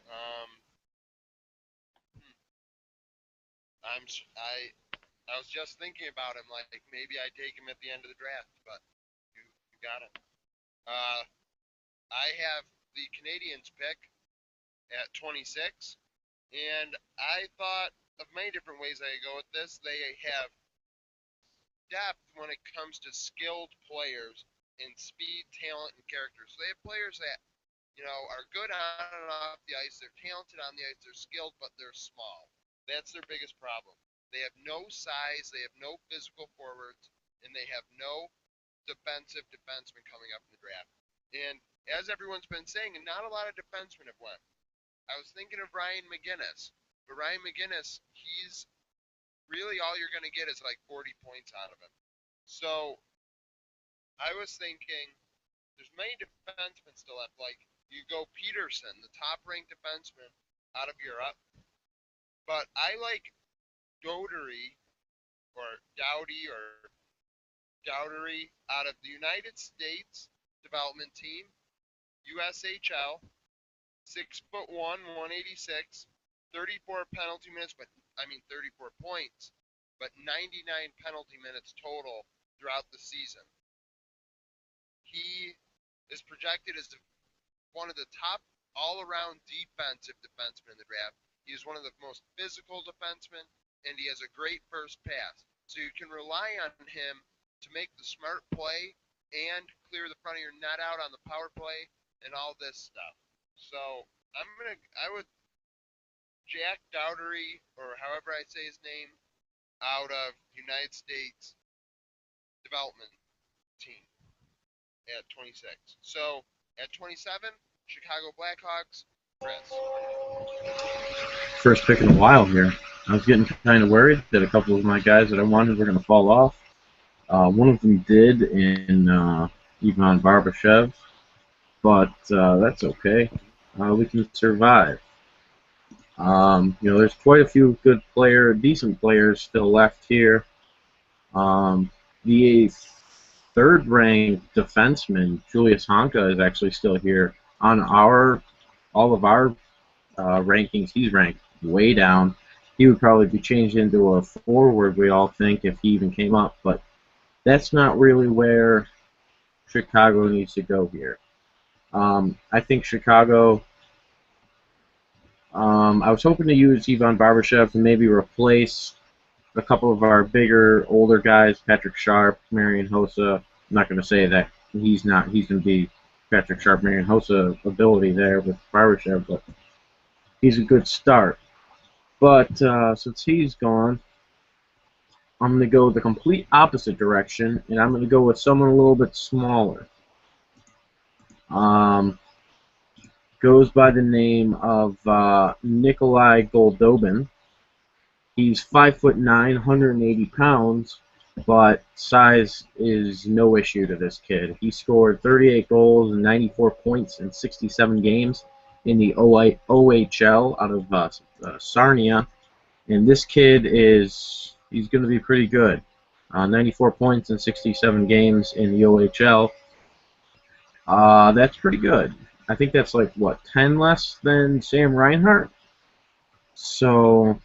Um, hmm, I was just thinking about him. Like maybe I take him at the end of the draft, but you got him. Uh, I have the Canadians pick at 26, and I thought of many different ways I could go with this. They have depth when it comes to skilled players in speed, talent, and character. So they have players that are good on and off the ice. They're talented on the ice. They're skilled, but they're small. That's their biggest problem. They have no size. They have no physical forwards, and they have no defensive defensemen coming up in the draft. And as everyone's been saying, not a lot of defensemen have went. I was thinking of Ryan McGinnis, but Ryan McGinnis, he's really all you're going to get is like 40 points out of him. So I was thinking there's many defensemen still left. Like you go Peterson, the top-ranked defenseman out of Europe, but I like Dougherty or Dowdery out of the United States development team, USHL, 6'1", 186, 34 penalty minutes, but I mean 34 points, but 99 penalty minutes total throughout the season. He is projected as one of the top all-around defensive defensemen in the draft. He is one of the most physical defensemen, and he has a great first pass. So you can rely on him to make the smart play and clear the front of your net out on the power play and all this stuff. So I would Jack Dowdery, or however I say his name, out of United States development team at 26. So at 27, Chicago Blackhawks, Chris. First pick in a while here. I was getting kind of worried that a couple of my guys that I wanted were going to fall off. One of them did in Ivan Barbashev, but that's okay. We can survive. There's quite a few decent players still left here. The third-ranked defenseman, Julius Honka, is actually still here. On all of our rankings, he's ranked way down. He would probably be changed into a forward, we all think, if he even came up, but that's not really where Chicago needs to go here. I think Chicago, I was hoping to use Ivan Barbashev to maybe replace a couple of our bigger, older guys, Patrick Sharp, Marian Hossa. I'm not going to say that he's going to be Patrick Sharp, Marian Hossa ability there with Barbashev, but he's a good start. But since he's gone, I'm going to go the complete opposite direction, and I'm going to go with someone a little bit smaller. Goes by the name of Nikolai Goldobin. He's 5'9", 180 pounds, but size is no issue to this kid. He scored 38 goals and 94 points in 67 games in the OHL out of Sarnia, and this kid he's going to be pretty good. 94 points in 67 games in the OHL. That's pretty good. I think that's like, what, 10 less than Sam Reinhart? So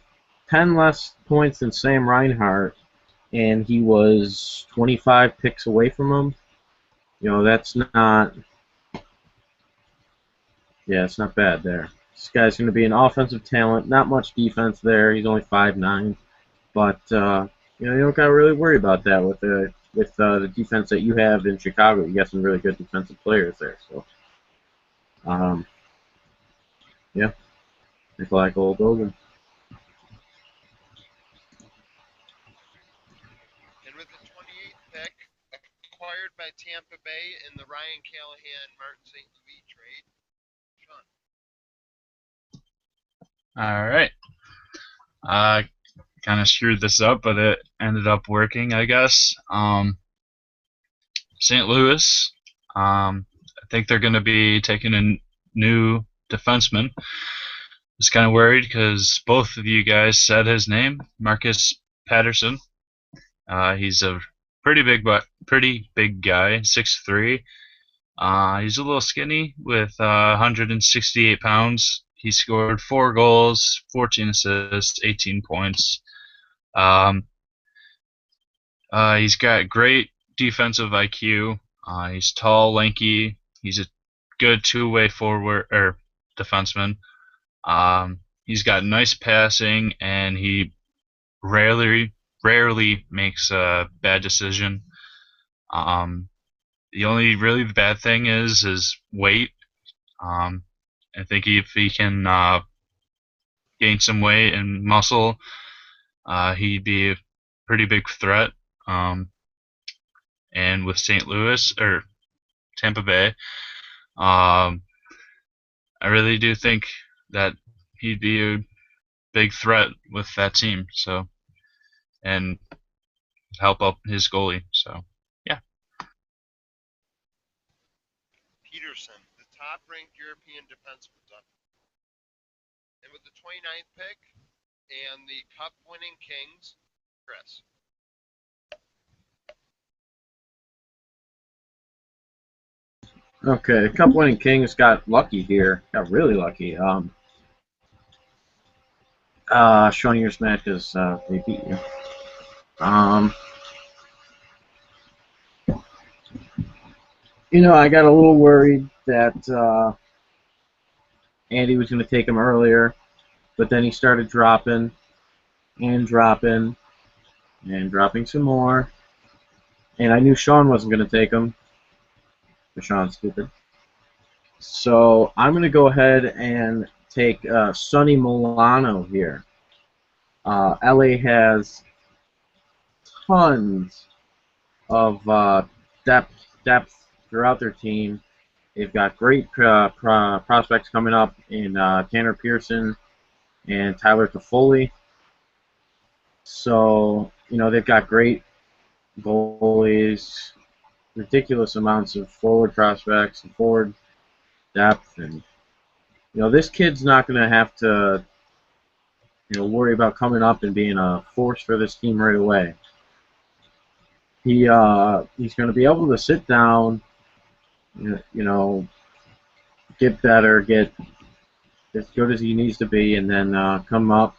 10 less points than Sam Reinhart, and he was 25 picks away from him. That's not, it's not bad there. This guy's going to be an offensive talent, not much defense there. He's only 5'9", but you don't got to really worry about that with the defense that you have in Chicago. You got some really good defensive players there. So, yeah, Nikolai Goldobin. And with the 28th pick, acquired by Tampa Bay in the Ryan Callahan Martin St. Louis trade, Sean. All right. I kind of screwed this up, but it ended up working, I guess. St. Louis, I think they're going to be taking a new defenseman. I was kind of worried because both of you guys said his name, Marcus Patterson. He's a pretty big guy, 6'3". He's a little skinny with 168 pounds. He scored 4 goals, 14 assists, 18 points. He's got great defensive IQ. He's tall, lanky. He's a good two-way forward or defenseman. He's got nice passing, and he rarely makes a bad decision. The only really bad thing is his weight. I think if he can gain some weight and muscle, he'd be a pretty big threat. And with St. Louis or Tampa Bay, I really do think that he'd be a big threat with that team. So, and help up his goalie. So, yeah. Peterson, the top-ranked European defenseman. And with the 29th pick and the Cup-winning Kings, Chris. Okay, the Cup-winning Kings got lucky here. Got really lucky. Showing your smash because they beat you. I got a little worried that Andy was going to take him earlier, but then he started dropping and dropping and dropping some more, and I knew Sean wasn't going to take him. But Sean's stupid. So I'm going to go ahead and take Sonny Milano here. LA has tons of depth throughout their team. They've got great prospects coming up in Tanner Pearson and Tyler Toffoli. So, they've got great goalies, ridiculous amounts of forward prospects and forward depth. And, this kid's not going to have to, worry about coming up and being a force for this team right away. He's going to be able to sit down, get better, get as good as he needs to be, and then come up,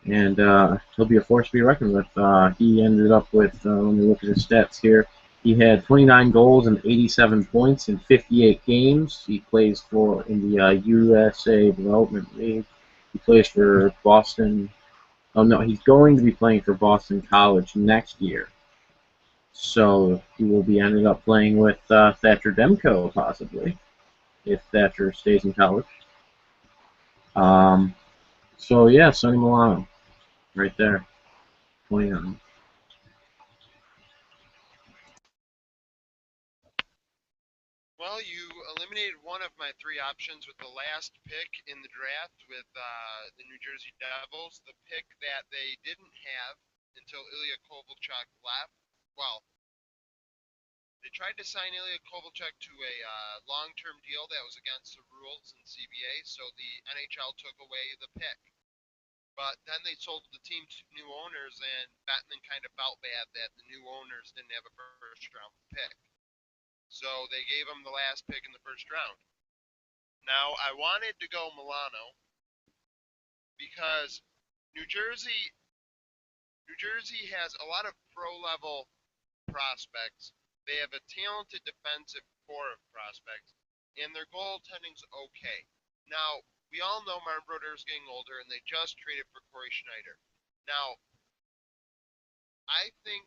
and he'll be a force to be reckoned with. He ended up with, let me look at his stats here. He had 29 goals and 87 points in 58 games. He plays in the USA Development League. He plays for Boston. Oh no, he's going to be playing for Boston College next year. So he will be ended up playing with Thatcher Demko possibly, if Thatcher stays in college. So yeah, Sonny Milano, right there, 29. Well, you eliminated one of my three options with the last pick in the draft with the New Jersey Devils, the pick that they didn't have until Ilya Kovalchuk left. Well, they tried to sign Ilya Kovalchuk to a long-term deal that was against the rules in CBA, so the NHL took away the pick. But then they sold the team to new owners, and Bettman kind of felt bad that the new owners didn't have a first-round pick. So they gave him the last pick in the first round. Now, I wanted to go Milano because New Jersey New Jersey has a lot of pro-level prospects. They have a talented defensive core of prospects, and their goaltending's okay. Now, we all know Martin Brodeur is getting older, and they just traded for Corey Schneider. Now, I think,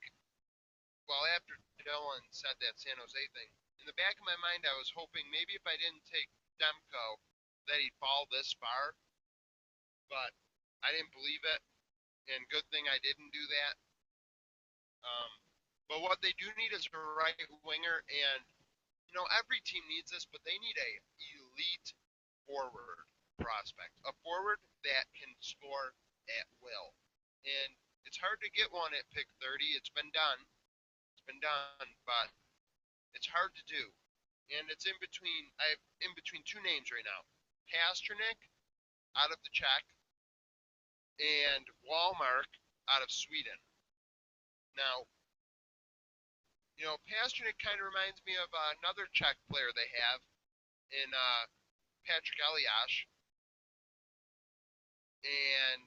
well, after Dylan said that San Jose thing, in the back of my mind, I was hoping maybe if I didn't take Demko, that he'd fall this far, but I didn't believe it, and good thing I didn't do that. But what they do need is a right winger, and every team needs this, but they need a elite forward prospect, a forward that can score at will. And it's hard to get one at pick 30. It's been done. It's been done, but it's hard to do. And it's in between. I have in between two names right now: Pasternak out of the Czech and Walmark out of Sweden. Now, Pasternak kind of reminds me of another Czech player they have in Patrick Elias, and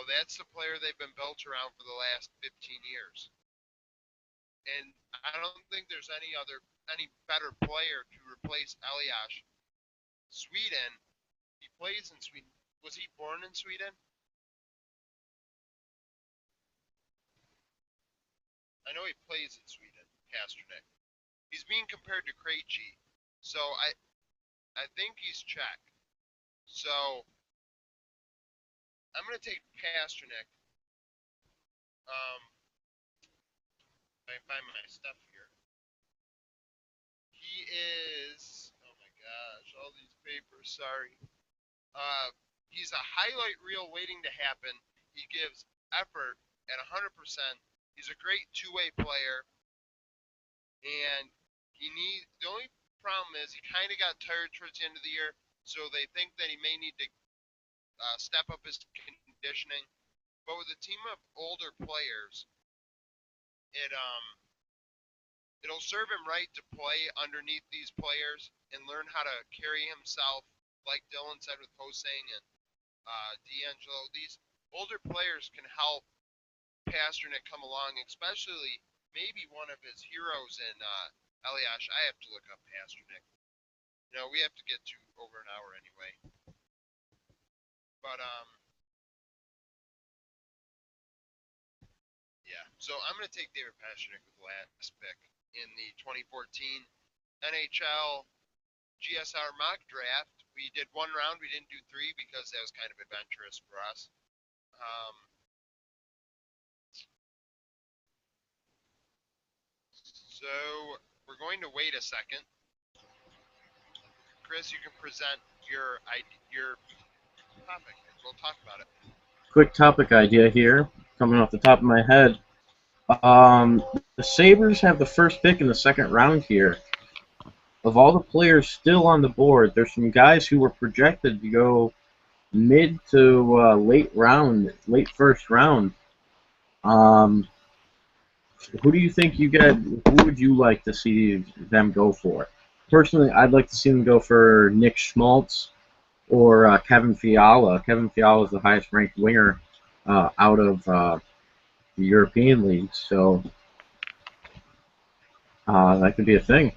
that's the player they've been built around for the last 15 years. And I don't think there's any better player to replace Elias. Sweden, he plays in Sweden. Was he born in Sweden? I know he plays in Sweden, Pasternak. He's being compared to Krejci, so I think he's Czech. So I'm gonna take Pasternak. If I find my stuff here. He is. Oh my gosh, all these papers. Sorry. He's a highlight reel waiting to happen. He gives effort at 100%. He's a great two-way player, and the only problem is he kind of got tired towards the end of the year, so they think that he may need to step up his conditioning. But with a team of older players, it'll serve him right to play underneath these players and learn how to carry himself, like Dylan said with Hosang and D'Angelo. These older players can help Pasternak come along, especially maybe one of his heroes in Elias. I have to look up Pasternak. We have to get to over an hour anyway. But yeah. So I'm gonna take David Pasternak with the last pick in the 2014 NHL GSR mock draft. We did one round. We didn't do three because that was kind of adventurous for us. So we're going to wait a second. Chris, you can present your topic, and we'll talk about it. Quick topic idea here, coming off the top of my head. Um, the Sabres have the first pick in the second round here. Of all the players still on the board, there's some guys who were projected to go mid to late first round. Um, who do you think you get? Who would you like to see them go for? Personally, I'd like to see them go for Nick Schmaltz or Kevin Fiala. Kevin Fiala is the highest ranked winger out of the European League, so that could be a thing.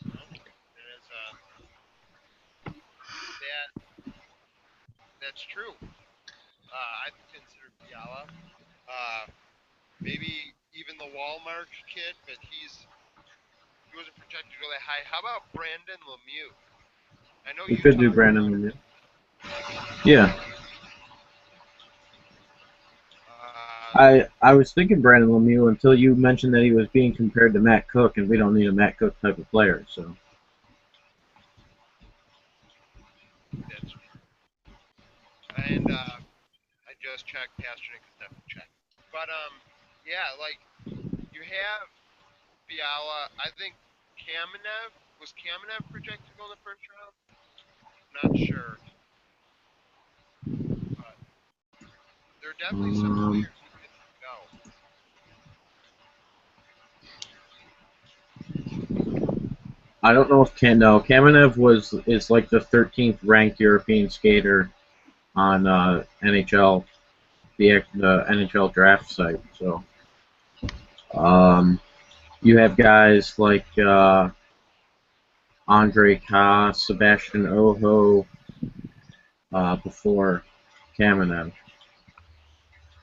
Well, it is, that's true. I consider Fiala. Maybe even the Walmart kid, but he wasn't projected to go that high. How about Brandon Lemieux? I know We you could do talked Brandon about him. Lemieux. Yeah, Uh, I was thinking Brandon Lemieux until you mentioned that he was being compared to Matt Cook, and we don't need a Matt Cook type of player. So that's true. And I just checked. Pasternak is definitely checked. But yeah, like you have Fiala. I think Kamenev projected to go in the first round? Not sure, but there are definitely some um, players who could go. I don't know if Kamenev is like the 13th ranked European skater on NHL the NHL draft site. So you have guys like Andre Ka, Sebastian Oho before Kamenev.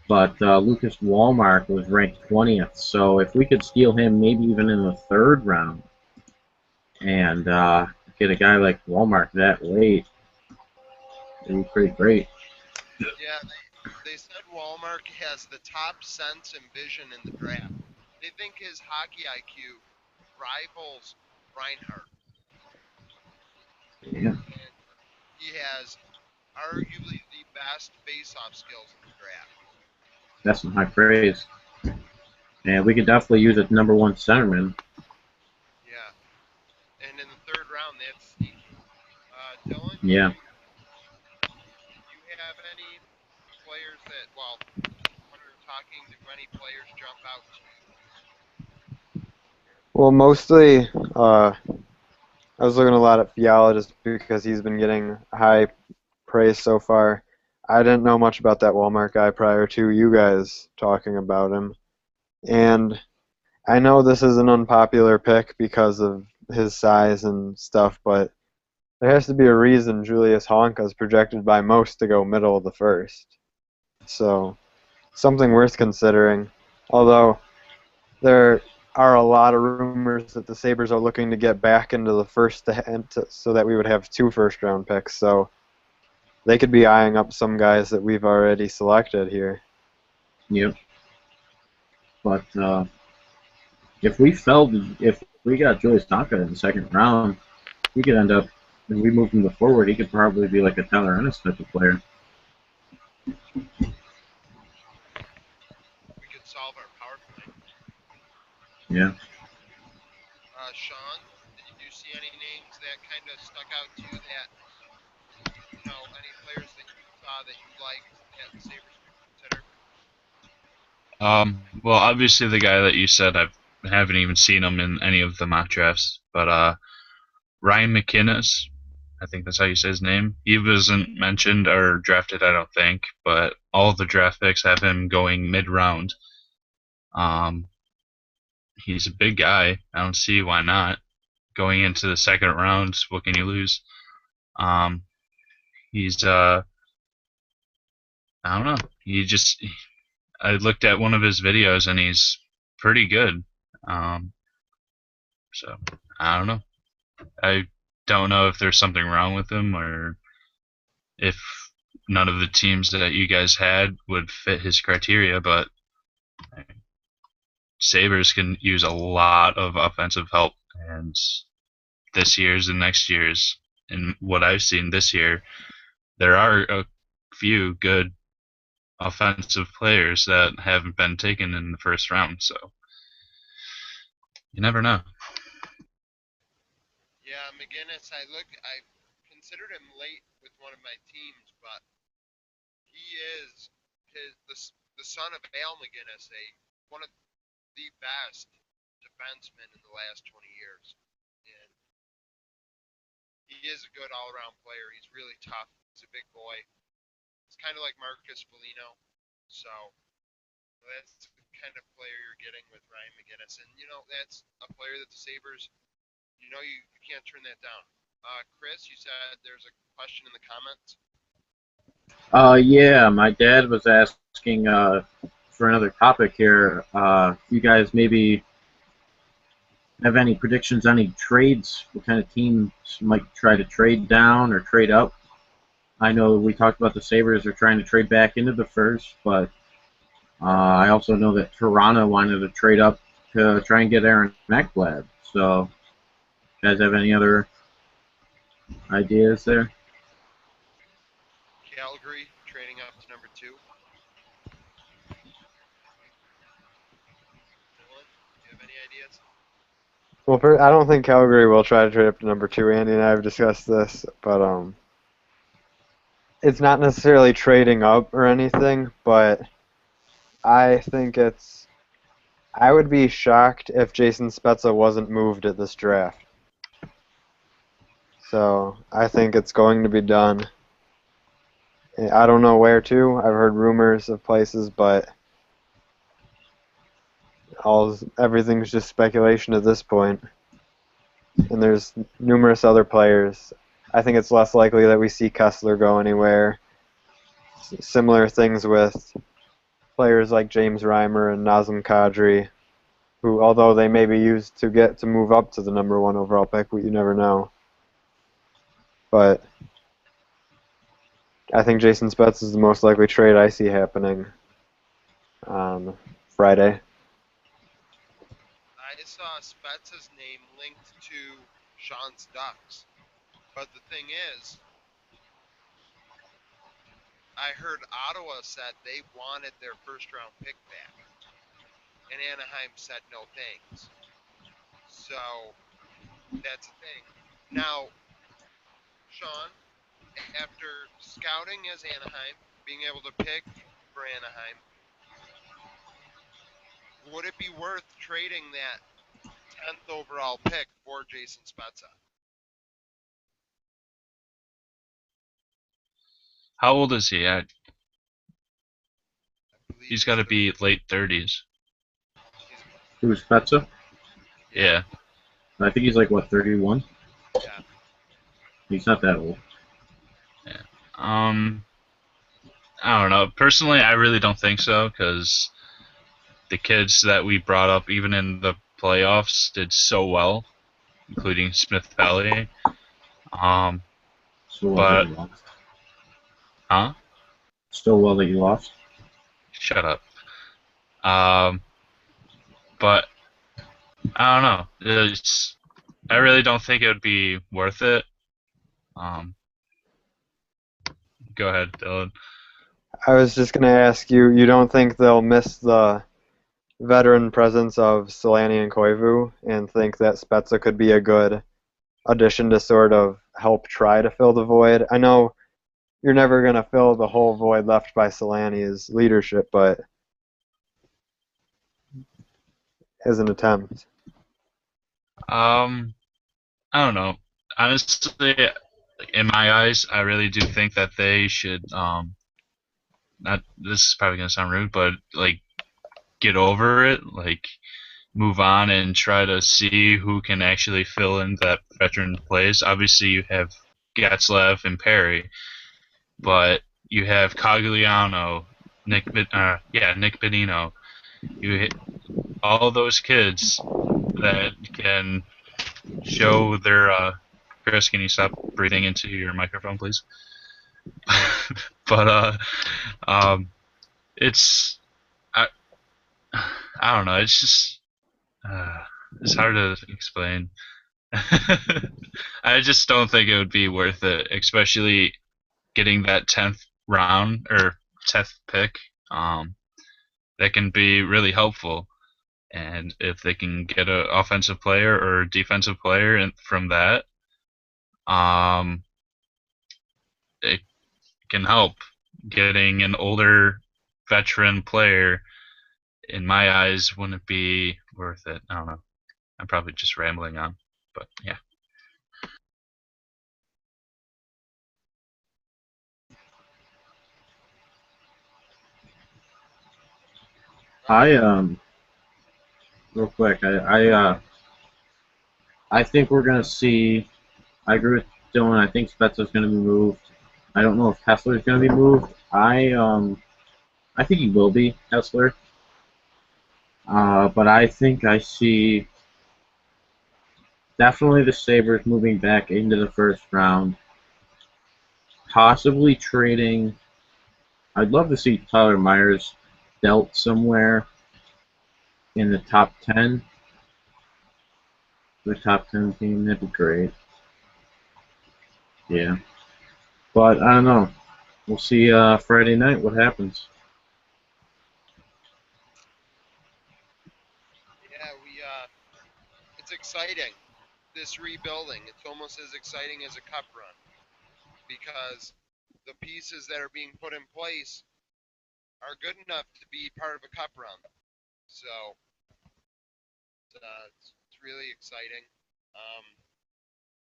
But Lucas Walmart was ranked 20th. So if we could steal him maybe even in the third round and get a guy like Walmart that late, it'd be pretty great. Yeah, they said Walmart has the top sense and vision in the draft. They think his hockey IQ rivals Reinhardt, Yeah, and he has arguably the best face-off skills in the draft. that's some high praise. And we could definitely use a number one centerman. Yeah, and in the third round, that's sneaky. Dylan, Yeah. do you have any players that, well, when we were talking, do any players jump out to you? Well, mostly, I was looking a lot at Fiala just because he's been getting high praise so far. I didn't know much about that Walmart guy prior to you guys talking about him. And I know this is an unpopular pick because of his size and stuff, but there has to be a reason Julius Honka is projected by most to go middle of the first. So, something worth considering. Although, there are a lot of rumors that the Sabres are looking to get back into the first so that we would have 2 first-round picks. So, they could be eyeing up some guys that we've already selected here. Yep. But if we got Julius Tonka in the second round, we could end up, if we move him to forward, he could probably be like a Tyler Ennis type of player. We could solve our power play. Yeah. Sean, did you see any names that kind of stuck out to you that, any players that you saw that you liked that the Sabres could consider? Well, obviously the guy that you said, I haven't even seen him in any of the mock drafts, but Ryan McInnes, I think that's how you say his name. He wasn't mentioned or drafted, I don't think, but all of the draft picks have him going mid-round. Um, he's a big guy. I don't see why not. Going into the second round, what can you lose? Um, he's I don't know. I looked at one of his videos and he's pretty good. Um, so I don't know. I don't know if there's something wrong with him or if none of the teams that you guys had would fit his criteria, but Sabres can use a lot of offensive help, and this year's and next year's, and what I've seen this year, there are a few good offensive players that haven't been taken in the first round, so you never know. Yeah, McGinnis. I considered him late with one of my teams, but he is the son of Al McGinnis, one of the best defensemen in the last 20 years, and he is a good all-around player. He's really tough. He's a big boy. It's kind of like Marcus Foligno, so that's the kind of player you're getting with Ryan McGinnis, and that's a player that the Sabres, you can't turn that down. Chris, you said there's a question in the comments. Yeah, my dad was asking for another topic here. You guys maybe have any predictions, any trades? What kind of teams might try to trade down or trade up? I know we talked about the Sabres are trying to trade back into the first, but I also know that Toronto wanted to trade up to try and get Aaron Ekblad. So, you guys have any other ideas there? Calgary trading up to number 2. Dylan, do you have any ideas? Well, I don't think Calgary will try to trade up to number 2. Andy and I have discussed this, but it's not necessarily trading up or anything, but I think I would be shocked if Jason Spezza wasn't moved at this draft. So I think it's going to be done. I don't know where to. I've heard rumors of places, but everything's just speculation at this point. And there's numerous other players. I think it's less likely that we see Kessler go anywhere. Similar things with players like James Reimer and Nazem Kadri, who, although they may be used to move up to the number 1 overall pick, you never know. But I think Jason Spezza is the most likely trade I see happening on Friday. I saw Spezza's name linked to Sean's Ducks, but the thing is, I heard Ottawa said they wanted their first-round pick back, and Anaheim said no thanks. So that's the thing. Now, Sean, after scouting as Anaheim, being able to pick for Anaheim, would it be worth trading that 10th overall pick for Jason Spezza? How old is he? I believe He's got he's to 30. be late 30s. Who's Spezza? Yeah. I think he's like, what, 31? Yeah. He's not that old. Yeah. I don't know. Personally, I really don't think so because the kids that we brought up, even in the playoffs, did so well, including Smith Pelly. Still well that But you lost. huh? Still well that you lost. Shut up. But I don't know. I really don't think it would be worth it. Um, go ahead, Dylan. I was just going to ask you, you don't think they'll miss the veteran presence of Solani and Koivu and think that Spezza could be a good addition to sort of help try to fill the void? I know you're never going to fill the whole void left by Solani's leadership, but as an attempt. I don't know. Honestly, in my eyes, I really do think that they should. Not this is probably gonna sound rude, but like get over it, like move on and try to see who can actually fill in that veteran place. Obviously, you have Getzlav and Perry, but you have Cogliano, Nick Benino. You all those kids that can show their. Chris, can you stop breathing into your microphone, please? But it's I don't know. It's just it's hard to explain. I just don't think it would be worth it, especially getting that 10th round or 10th pick. That can be really helpful. And if they can get an offensive player or defensive player from that, um, it can help. Getting an older veteran player, in my eyes, wouldn't be worth it. I don't know. I'm probably just rambling on, but yeah. I real quick, I think we're gonna see. I agree with Dylan. I think Spezza's gonna be moved. I don't know if Hessler's gonna be moved. I think he will be Hessler. But I think I see definitely the Sabres moving back into the first round, possibly trading. I'd love to see Tyler Myers dealt somewhere in the top 10, the top 10 team. That'd be great. Yeah. But I don't know. We'll see Friday night what happens. Yeah, it's exciting. This rebuilding, it's almost as exciting as a cup run because the pieces that are being put in place are good enough to be part of a cup run. So it's really exciting. Um,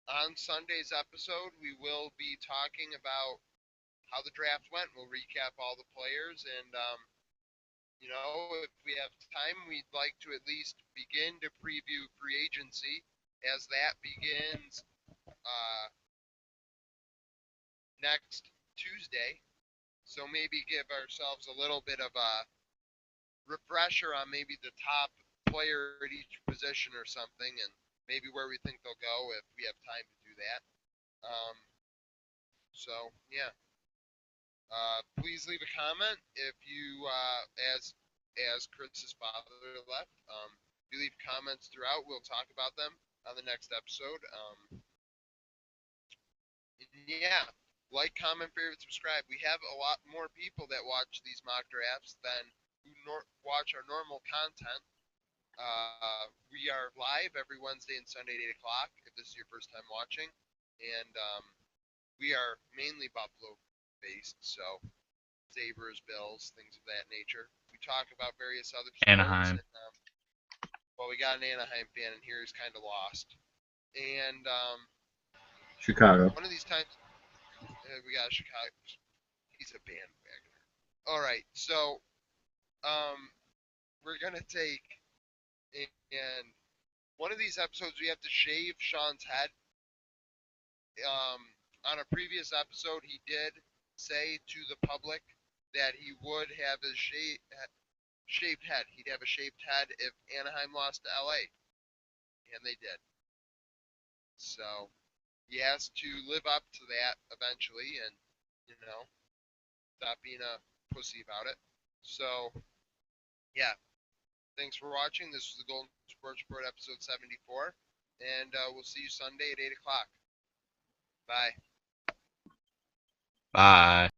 on Sunday's episode, we will be talking about how the draft went. We'll recap all the players, and if we have time, we'd like to at least begin to preview free agency as that begins next Tuesday. So maybe give ourselves a little bit of a refresher on maybe the top player at each position or something, and maybe where we think they'll go if we have time to do that. Um, so yeah, please leave a comment if you, as Chris's father left, if you leave comments throughout, we'll talk about them on the next episode. Yeah, like, comment, favorite, subscribe. We have a lot more people that watch these mock drafts than who watch our normal content. We are live every Wednesday and Sunday at 8 o'clock if this is your first time watching. And we are mainly Buffalo based, so Sabres, Bills, things of that nature. We talk about various other sports. Anaheim. And, well, we got an Anaheim fan in here who's kind of lost. And Chicago. one of these times, we got Chicago. He's a bandwagoner. All right, so we're gonna take, and one of these episodes we have to shave Sean's head. On a previous episode, he did say to the public that he would have a shaved head. He'd have a shaved head if Anaheim lost to LA, and they did. So he has to live up to that eventually, and stop being a pussy about it. So yeah, thanks for watching. This was the Golden Sports Report episode 74, and we'll see you Sunday at 8 o'clock. Bye. Bye.